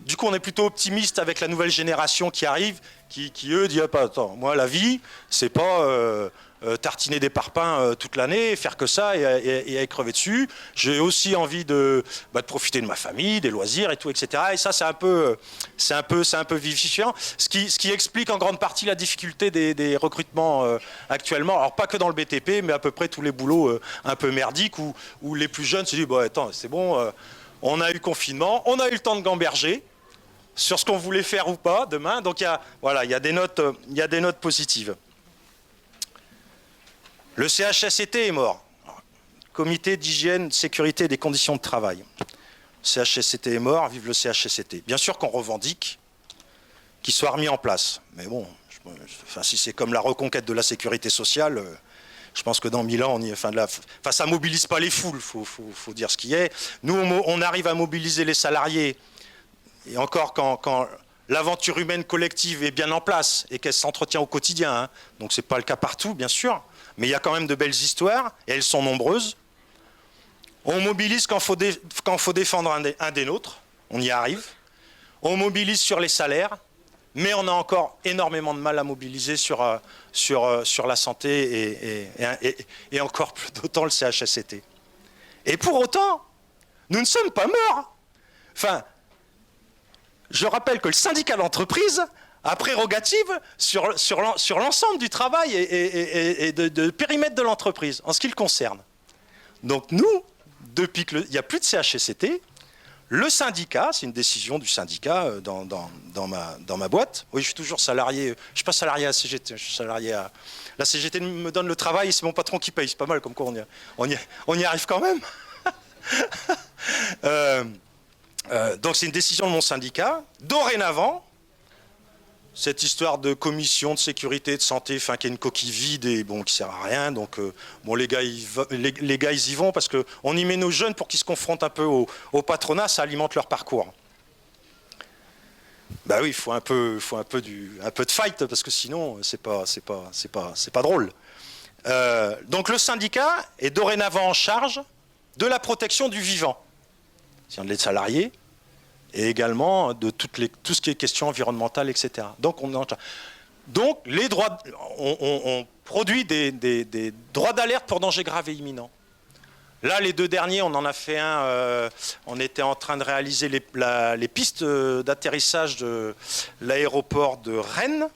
Speaker 5: du coup on est plutôt optimiste avec la nouvelle génération qui arrive, qui eux disent pas attends, moi la vie c'est pas tartiner des parpaings toute l'année, faire que ça et à crever dessus. J'ai aussi envie de profiter de ma famille, des loisirs et tout, etc. Et ça c'est un peu vivifiant. Ce qui explique en grande partie la difficulté des recrutements actuellement. Alors pas que dans le BTP, mais à peu près tous les boulots un peu merdiques où les plus jeunes se disent bon attends c'est bon, on a eu confinement, on a eu le temps de gamberger sur ce qu'on voulait faire ou pas demain. Donc il y a des notes positives. Le CHSCT est mort. Comité d'hygiène, sécurité et des conditions de travail. Le CHSCT est mort, vive le CHSCT. Bien sûr qu'on revendique qu'il soit remis en place. Mais bon, si c'est comme la reconquête de la sécurité sociale, je pense que dans 1000 ans, ça ne mobilise pas les foules, faut dire ce qui est. Nous, on arrive à mobiliser les salariés, et encore quand l'aventure humaine collective est bien en place et qu'elle s'entretient au quotidien. Hein. Donc ce n'est pas le cas partout, bien sûr. Mais il y a quand même de belles histoires, et elles sont nombreuses. On mobilise quand il faut défendre un des nôtres, on y arrive. On mobilise sur les salaires, mais on a encore énormément de mal à mobiliser sur la santé et encore plus d'autant le CHSCT. Et pour autant, nous ne sommes pas morts. Enfin, je rappelle que le syndicat d'entreprise a prérogative sur l'ensemble du travail et de périmètre de l'entreprise, en ce qui le concerne. Donc nous, depuis qu'il n'y a plus de CHSCT, le syndicat, c'est une décision du syndicat dans ma boîte. Oui, je suis toujours salarié, je ne suis pas salarié à la CGT, je suis salarié à... La CGT me donne le travail et c'est mon patron qui paye, c'est pas mal, comme quoi on y arrive quand même. Donc c'est une décision de mon syndicat. Dorénavant, cette histoire de commission de sécurité, de santé, enfin qui est une coquille vide et bon qui sert à rien. Donc bon les gars ils y vont parce que on y met nos jeunes pour qu'ils se confrontent un peu au patronat, ça alimente leur parcours. Bah oui, il faut un peu de fight parce que sinon c'est pas drôle. Donc le syndicat est dorénavant en charge de la protection du vivant, c'est-à-dire des salariés. Et également de tout ce qui est question environnementale, etc. Donc, les droits, on produit des droits d'alerte pour danger grave et imminent. Là, les 2 derniers, on en a fait un. On était en train de réaliser les pistes d'atterrissage de l'aéroport de Rennes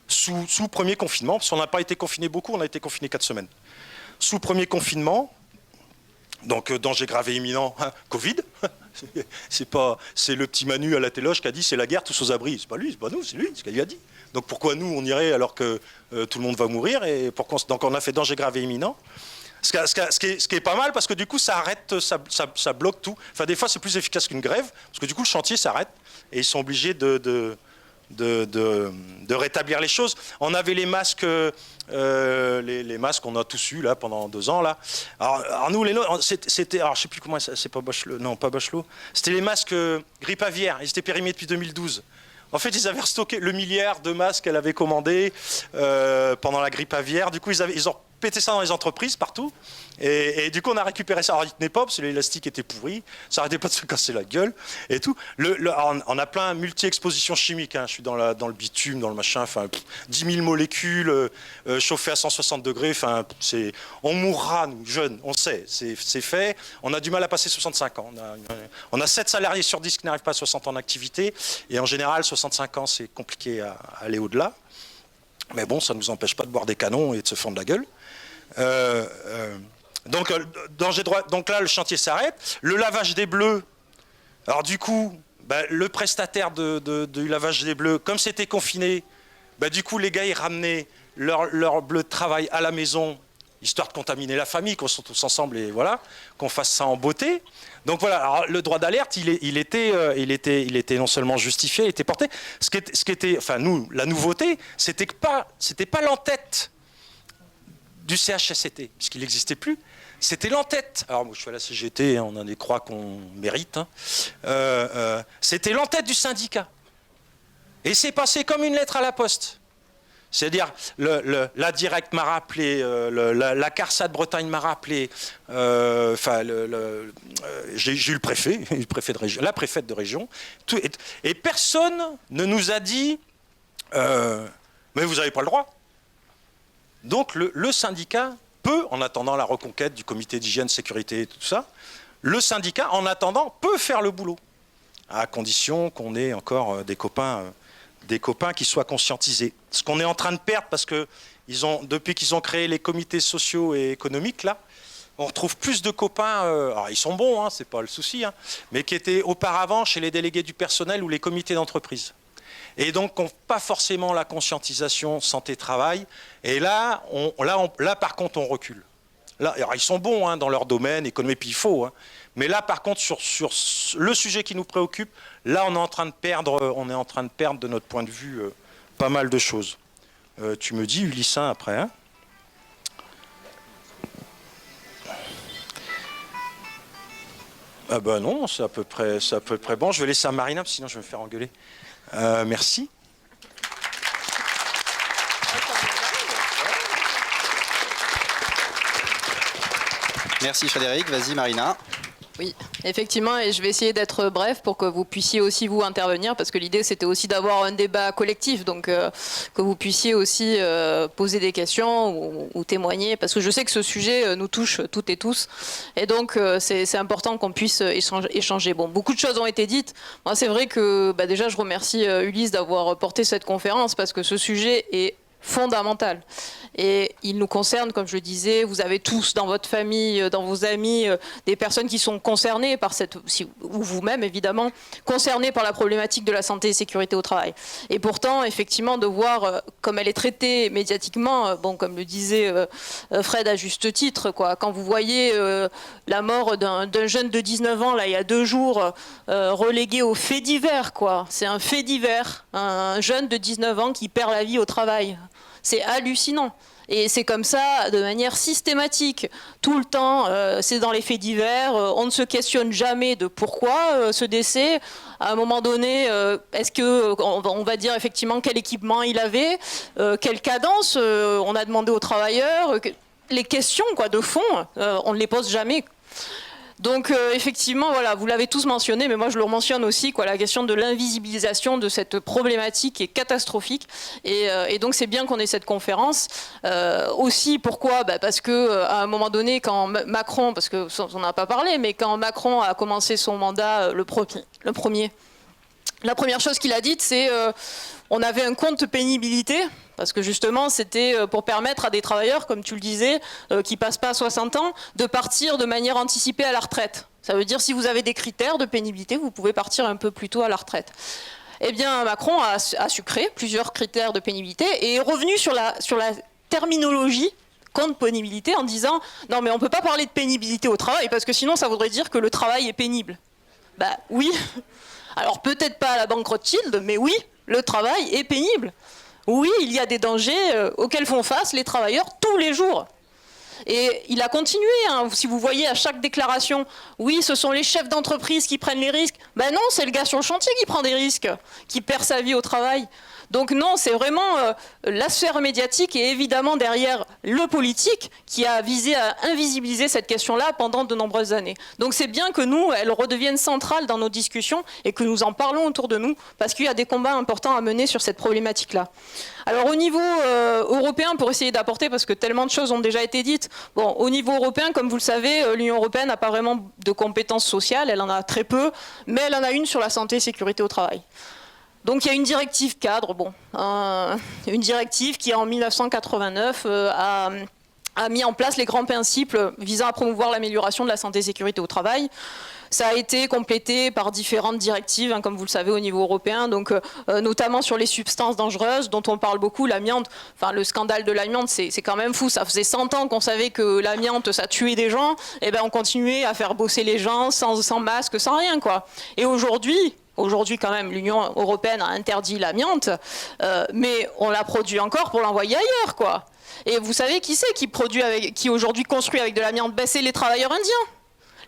Speaker 5: sous premier confinement, parce qu'on n'a pas été confiné beaucoup, on a été confiné 4 semaines. Sous premier confinement, donc danger grave et imminent, hein, Covid. C'est le petit Manu à la téloge qui a dit c'est la guerre, tous aux abris. C'est pas lui, c'est pas nous, c'est lui, c'est ce qu'il a dit. Donc pourquoi nous on irait alors que tout le monde va mourir et donc on a fait danger grave et imminent. Ce qui est pas mal parce que du coup ça arrête, ça bloque tout. Enfin des fois c'est plus efficace qu'une grève parce que du coup le chantier s'arrête et ils sont obligés de rétablir les choses. On avait les masques, les masques qu'on a tous eu là pendant 2 ans là. Alors nous les nôtres, c'était, alors je sais plus comment c'est pas Bachelot, non pas Bachelot. C'était les masques grippe aviaire. Ils étaient périmés depuis 2012. En fait, ils avaient restocké le milliard de masques qu'elle avait commandé pendant la grippe aviaire. Du coup, ils ont pété ça dans les entreprises partout. Et du coup, on a récupéré ça. Alors, il tenait pas parce que l'élastique était pourri. Ça arrêtait pas de se casser la gueule et tout. On a plein multi-expositions chimiques. Hein. Je suis dans le bitume, dans le machin. Enfin, 10 000 molécules chauffées à 160 degrés. Enfin, on mourra, nous, jeunes. On sait. C'est fait. On a du mal à passer 65 ans. On a 7 salariés sur 10 qui n'arrivent pas à 60 ans d'activité. Et en général, 65 ans, c'est compliqué à aller au-delà. Mais bon, ça ne nous empêche pas de boire des canons et de se fendre la gueule. Donc là, le chantier s'arrête. Le lavage des bleus. Alors du coup, le prestataire du lavage des bleus, comme c'était confiné, du coup, les gars, ils ramenaient leur bleu de travail à la maison, histoire de contaminer la famille, qu'on soit tous ensemble et voilà, qu'on fasse ça en beauté. Donc voilà, alors, le droit d'alerte, il était non seulement justifié, il était porté. Ce qui était, enfin nous, la nouveauté, c'était pas l'entête du CHSCT, puisqu'il n'existait plus. C'était l'entête. Alors moi je suis à la CGT, on a des croix qu'on mérite. Hein. C'était l'entête du syndicat. Et c'est passé comme une lettre à la poste. C'est-à-dire, la Direct m'a rappelé, la CARSAT Bretagne m'a rappelé, j'ai eu le préfet de région, la préfète de région, et personne ne nous a dit mais vous n'avez pas le droit. Donc le syndicat peut, en attendant la reconquête du comité d'hygiène, sécurité et tout ça, le syndicat, en attendant, peut faire le boulot, à condition qu'on ait encore des copains qui soient conscientisés. Ce qu'on est en train de perdre, parce que depuis qu'ils ont créé les comités sociaux et économiques, là, on retrouve plus de copains, alors ils sont bons, hein, c'est pas le souci, hein, mais qui étaient auparavant chez les délégués du personnel ou les comités d'entreprise. Et donc, n'ont pas forcément la conscientisation santé-travail. Et là, par contre, on recule. Là, alors, ils sont bons hein, dans leur domaine, économie, puis il faut. Hein. Mais là, par contre, sur le sujet qui nous préoccupe, là, on est en train de perdre de notre point de vue pas mal de choses. Tu me dis, Ulyssa, après. Hein ah ben non, c'est à peu près bon. Je vais laisser à Marina, parce que sinon je vais me faire engueuler. Merci.
Speaker 1: Merci Frédéric, vas-y Marina.
Speaker 2: Oui, effectivement, et je vais essayer d'être bref pour que vous puissiez aussi vous intervenir, parce que l'idée c'était aussi d'avoir un débat collectif, donc que vous puissiez aussi poser des questions ou témoigner, parce que je sais que ce sujet nous touche toutes et tous, et donc c'est important qu'on puisse échanger. Bon, beaucoup de choses ont été dites. Moi, c'est vrai que déjà je remercie Ulysse d'avoir porté cette conférence, parce que ce sujet est fondamental. Et il nous concerne, comme je le disais, vous avez tous dans votre famille, dans vos amis, des personnes qui sont concernées par ou vous-même évidemment, concernés par la problématique de la santé et sécurité au travail. Et pourtant, effectivement, de voir comme elle est traitée médiatiquement, bon, comme le disait Fred à juste titre, quoi, quand vous voyez la mort d'un jeune de 19 ans, là, il y a 2 jours, relégué au fait divers, quoi. C'est un fait divers, un jeune de 19 ans qui perd la vie au travail. C'est hallucinant. Et c'est comme ça, de manière systématique, tout le temps, c'est dans les faits divers, on ne se questionne jamais de pourquoi ce décès. À un moment donné, est-ce que, on va dire effectivement quel équipement il avait, quelle cadence, on a demandé aux travailleurs, les questions quoi, de fond, on ne les pose jamais. Donc effectivement, voilà, vous l'avez tous mentionné, mais moi je le mentionne aussi, quoi, la question de l'invisibilisation de cette problématique est catastrophique. Et donc c'est bien qu'on ait cette conférence. Aussi, pourquoi ? Parce que à un moment donné, quand Macron, parce que on n'a pas parlé, mais quand Macron a commencé son mandat, le premier, la première chose qu'il a dite, c'est on avait un compte pénibilité. Parce que justement, c'était pour permettre à des travailleurs, comme tu le disais, qui ne passent pas à 60 ans, de partir de manière anticipée à la retraite. Ça veut dire si vous avez des critères de pénibilité, vous pouvez partir un peu plus tôt à la retraite. Eh bien, Macron a sucré plusieurs critères de pénibilité et est revenu sur la terminologie compte pénibilité en disant « Non, mais on ne peut pas parler de pénibilité au travail parce que sinon, ça voudrait dire que le travail est pénible. » Bah oui. Alors peut-être pas à la banque Rothschild, mais oui, le travail est pénible. Oui, il y a des dangers auxquels font face les travailleurs tous les jours. Et il a continué, hein, si vous voyez à chaque déclaration, oui, ce sont les chefs d'entreprise qui prennent les risques. Ben non, c'est le gars sur le chantier qui prend des risques, qui perd sa vie au travail. Donc non, c'est vraiment la sphère médiatique et évidemment derrière le politique qui a visé à invisibiliser cette question-là pendant de nombreuses années. Donc c'est bien que nous, elle redevienne centrale dans nos discussions et que nous en parlons autour de nous parce qu'il y a des combats importants à mener sur cette problématique-là. Alors au niveau européen, pour essayer d'apporter, parce que tellement de choses ont déjà été dites, bon, au niveau européen, comme vous le savez, l'Union européenne n'a pas vraiment de compétences sociales, elle en a très peu, mais elle en a une sur la santé et sécurité au travail. Donc il y a une directive cadre, une directive qui en 1989 a mis en place les grands principes visant à promouvoir l'amélioration de la santé et sécurité au travail. Ça a été complété par différentes directives, hein, comme vous le savez, au niveau européen, donc notamment sur les substances dangereuses, dont on parle beaucoup, l'amiante. Enfin, le scandale de l'amiante, c'est quand même fou. Ça faisait 100 ans qu'on savait que l'amiante, ça tuait des gens. Et ben, on continuait à faire bosser les gens sans masque, sans rien, quoi. Et aujourd'hui, quand même, l'Union européenne a interdit l'amiante, mais on la produit encore pour l'envoyer ailleurs, quoi. Et vous savez qui c'est qui aujourd'hui construit avec de l'amiante ? Ben, c'est les travailleurs indiens.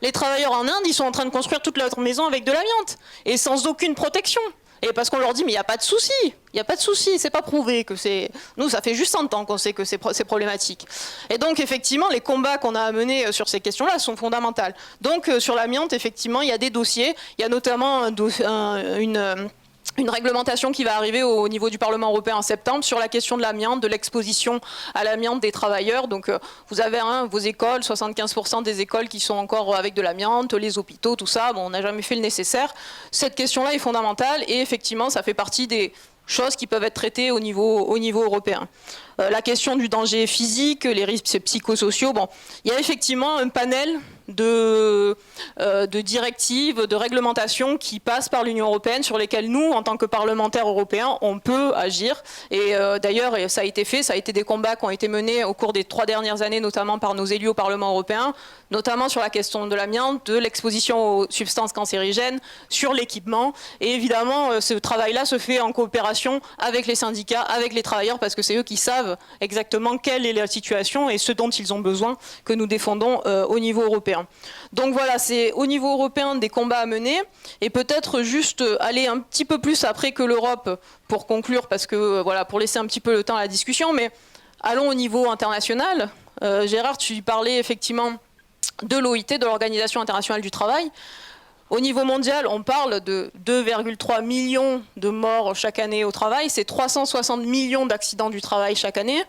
Speaker 2: Les travailleurs en Inde, ils sont en train de construire toute leur maison avec de l'amiante et sans aucune protection. Et parce qu'on leur dit, mais il n'y a pas de souci, il n'y a pas de souci, c'est pas prouvé que c'est... Nous, ça fait juste 100 ans qu'on sait que c'est problématique. Et donc, effectivement, les combats qu'on a à mener sur ces questions-là sont fondamentaux. Donc, sur l'amiante, effectivement, il y a des dossiers. Il y a notamment une réglementation qui va arriver au niveau du Parlement européen en septembre sur la question de l'amiante, de l'exposition à l'amiante des travailleurs. Donc vous avez vos écoles, 75% des écoles qui sont encore avec de l'amiante, les hôpitaux, tout ça. Bon, on n'a jamais fait le nécessaire. Cette question-là est fondamentale et effectivement, ça fait partie des choses qui peuvent être traitées au niveau européen. La question du danger physique, les risques psychosociaux, bon, il y a effectivement un panel de directives, de réglementations qui passent par l'Union européenne sur lesquelles nous, en tant que parlementaires européens, on peut agir. Et d'ailleurs, ça a été fait, ça a été des combats qui ont été menés au cours des 3 dernières années, notamment par nos élus au Parlement européen, notamment sur la question de l'amiante, de l'exposition aux substances cancérigènes, sur l'équipement. Et évidemment, ce travail-là se fait en coopération avec les syndicats, avec les travailleurs, parce que c'est eux qui savent exactement quelle est la situation et ce dont ils ont besoin que nous défendons au niveau européen. Donc voilà, c'est au niveau européen des combats à mener et peut-être juste aller un petit peu plus après que l'Europe pour conclure, parce que voilà, pour laisser un petit peu le temps à la discussion, mais allons au niveau international. Gérard, tu parlais effectivement de l'OIT, de l'Organisation internationale du travail. Au niveau mondial, on parle de 2,3 millions de morts chaque année au travail. C'est 360 millions d'accidents du travail chaque année.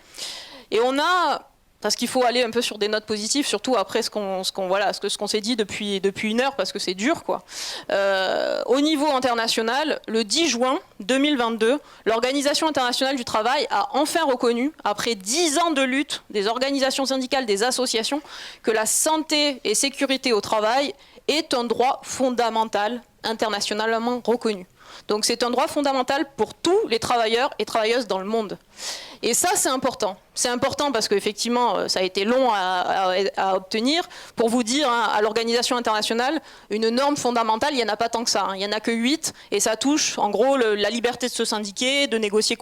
Speaker 2: Et on a parce qu'il faut aller un peu sur des notes positives, surtout après ce qu'on s'est dit depuis 1 heure, parce que c'est dur, quoi. Au niveau international, le 10 juin 2022, l'Organisation internationale du travail a enfin reconnu, après 10 ans de lutte des organisations syndicales, des associations, que la santé et sécurité au travail est un droit fondamental internationalement reconnu. Donc c'est un droit fondamental pour tous les travailleurs et travailleuses dans le monde. Et ça, c'est important. C'est important parce qu'effectivement, ça a été long à obtenir. Pour vous dire, hein, à l'organisation internationale, une norme fondamentale, il n'y en a pas tant que ça. Hein. Il n'y en a que 8 et ça touche en gros la liberté de se syndiquer, de négocier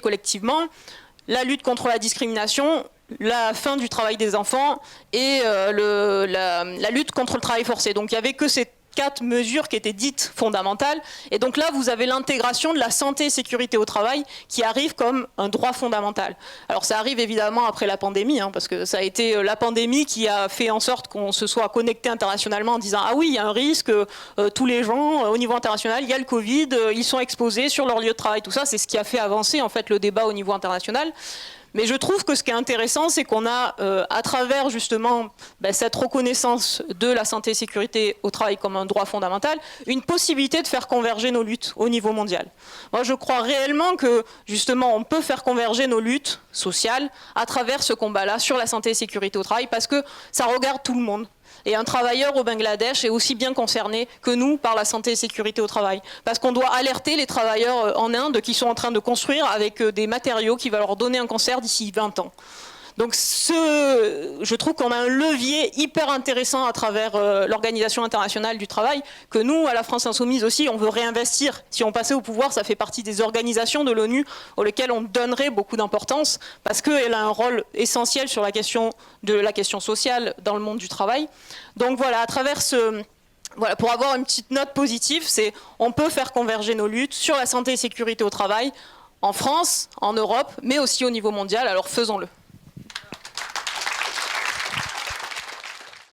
Speaker 2: collectivement, la lutte contre la discrimination, la fin du travail des enfants et la lutte contre le travail forcé. Donc il n'y avait que ces 4 mesures qui étaient dites fondamentales. Et donc là, vous avez l'intégration de la santé et sécurité au travail qui arrive comme un droit fondamental. Alors ça arrive évidemment après la pandémie, hein, parce que ça a été la pandémie qui a fait en sorte qu'on se soit connecté internationalement en disant « Ah oui, il y a un risque, tous les gens au niveau international, il y a le Covid, ils sont exposés sur leur lieu de travail. » Tout ça, c'est ce qui a fait avancer en fait, le débat au niveau international. Mais je trouve que ce qui est intéressant, c'est qu'on a, à travers justement cette reconnaissance de la santé et sécurité au travail comme un droit fondamental, une possibilité de faire converger nos luttes au niveau mondial. Moi, je crois réellement que justement, on peut faire converger nos luttes sociales à travers ce combat-là sur la santé et sécurité au travail, parce que ça regarde tout le monde. Et un travailleur au Bangladesh est aussi bien concerné que nous par la santé et sécurité au travail. Parce qu'on doit alerter les travailleurs en Inde qui sont en train de construire avec des matériaux qui vont leur donner un cancer d'ici 20 ans. Donc je trouve qu'on a un levier hyper intéressant à travers l'Organisation internationale du travail, que nous, à la France Insoumise aussi, on veut réinvestir. Si on passait au pouvoir, ça fait partie des organisations de l'ONU auxquelles on donnerait beaucoup d'importance, parce qu'elle a un rôle essentiel sur la question sociale dans le monde du travail. Donc voilà, à travers voilà, pour avoir une petite note positive, c'est on peut faire converger nos luttes sur la santé et sécurité au travail, en France, en Europe, mais aussi au niveau mondial, alors faisons-le.